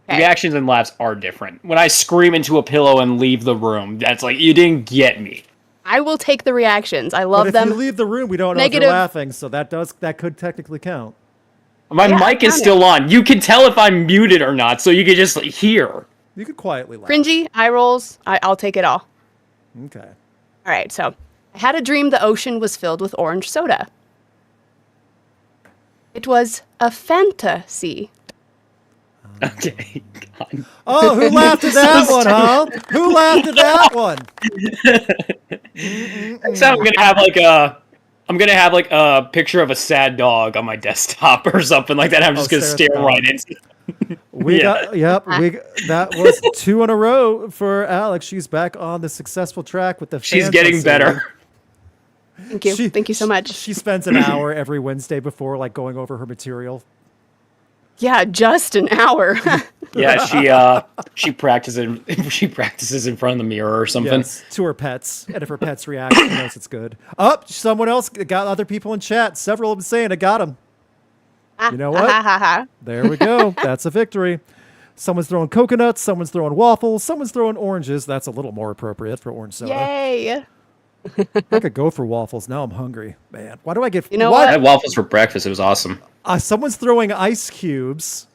Okay. Reactions and laughs are different. When I scream into a pillow and leave the room, that's like, you didn't get me. I will take the reactions. I love But if them. you leave the room, we don't know if Negative. you're laughing, so that could technically count. My Yeah, mic I is found still on. You can tell if I'm muted or not, so you can just hear. You could quietly laugh. Cringy, eye rolls. I'll take it all. Okay. All right, so I had a dream the ocean was filled with orange soda. It was a fantasy. Okay. God. Oh, who laughed at that one, huh? Who laughed at that one? So I'm gonna have a picture of a sad dog on my desktop or something like that. I'm just gonna stare at stare the right dog. into. That was 2 in a row for Alex. She's back on the successful track with the She's getting better. Thank you. Thank you so much. She spends an hour every Wednesday before like going over her material. Yeah, just an hour. Yeah, she practices. She practices in front of the mirror or something. Yes, to her pets, and if her pets react, she knows it's good. Someone else got other people in chat. Several of them saying I got him. You know what? There we go. That's a victory. Someone's throwing coconuts. Someone's throwing waffles. Someone's throwing oranges. That's a little more appropriate for orange soda. Yay! I could go for waffles. Now I'm hungry. Man, why do I get... You know I what? had waffles for breakfast. It was awesome. Someone's throwing ice cubes.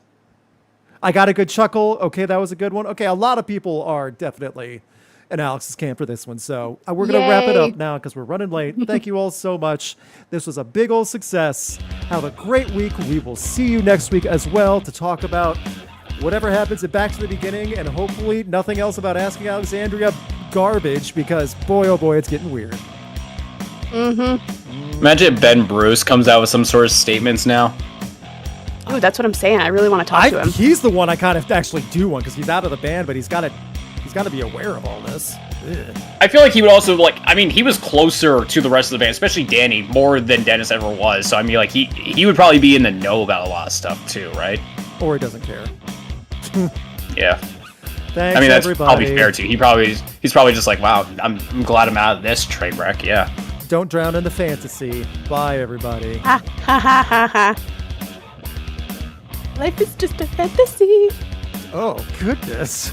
I got a good chuckle. Okay, that was a good one. Okay, a lot of people are definitely in Alex's camp for this one. So we're going to wrap it up now because we're running late. Thank you all so much. This was a big old success. Have a great week. We will see you next week as well to talk about whatever happens at Back to the Beginning and hopefully nothing else about Asking Alexandria garbage because boy, oh boy, it's getting weird. Imagine if Ben Bruce comes out with some sort of statements now. Oh, that's what I'm saying. I really want to talk to him. He's the one I kind of actually do want because he's out of the band, but he's got to be aware of all this. Ugh. I feel like he would also he was closer to the rest of the band, especially Danny, more than Dennis ever was. So I mean, like he would probably be in the know about a lot of stuff too, right? Or he doesn't care. Yeah. Thanks, I mean, that's everybody. probably fair too. He's probably just like, wow, I'm glad I'm out of this train wreck. Yeah. Don't drown in the fantasy. Bye, everybody. Life is just a fantasy. Oh, goodness.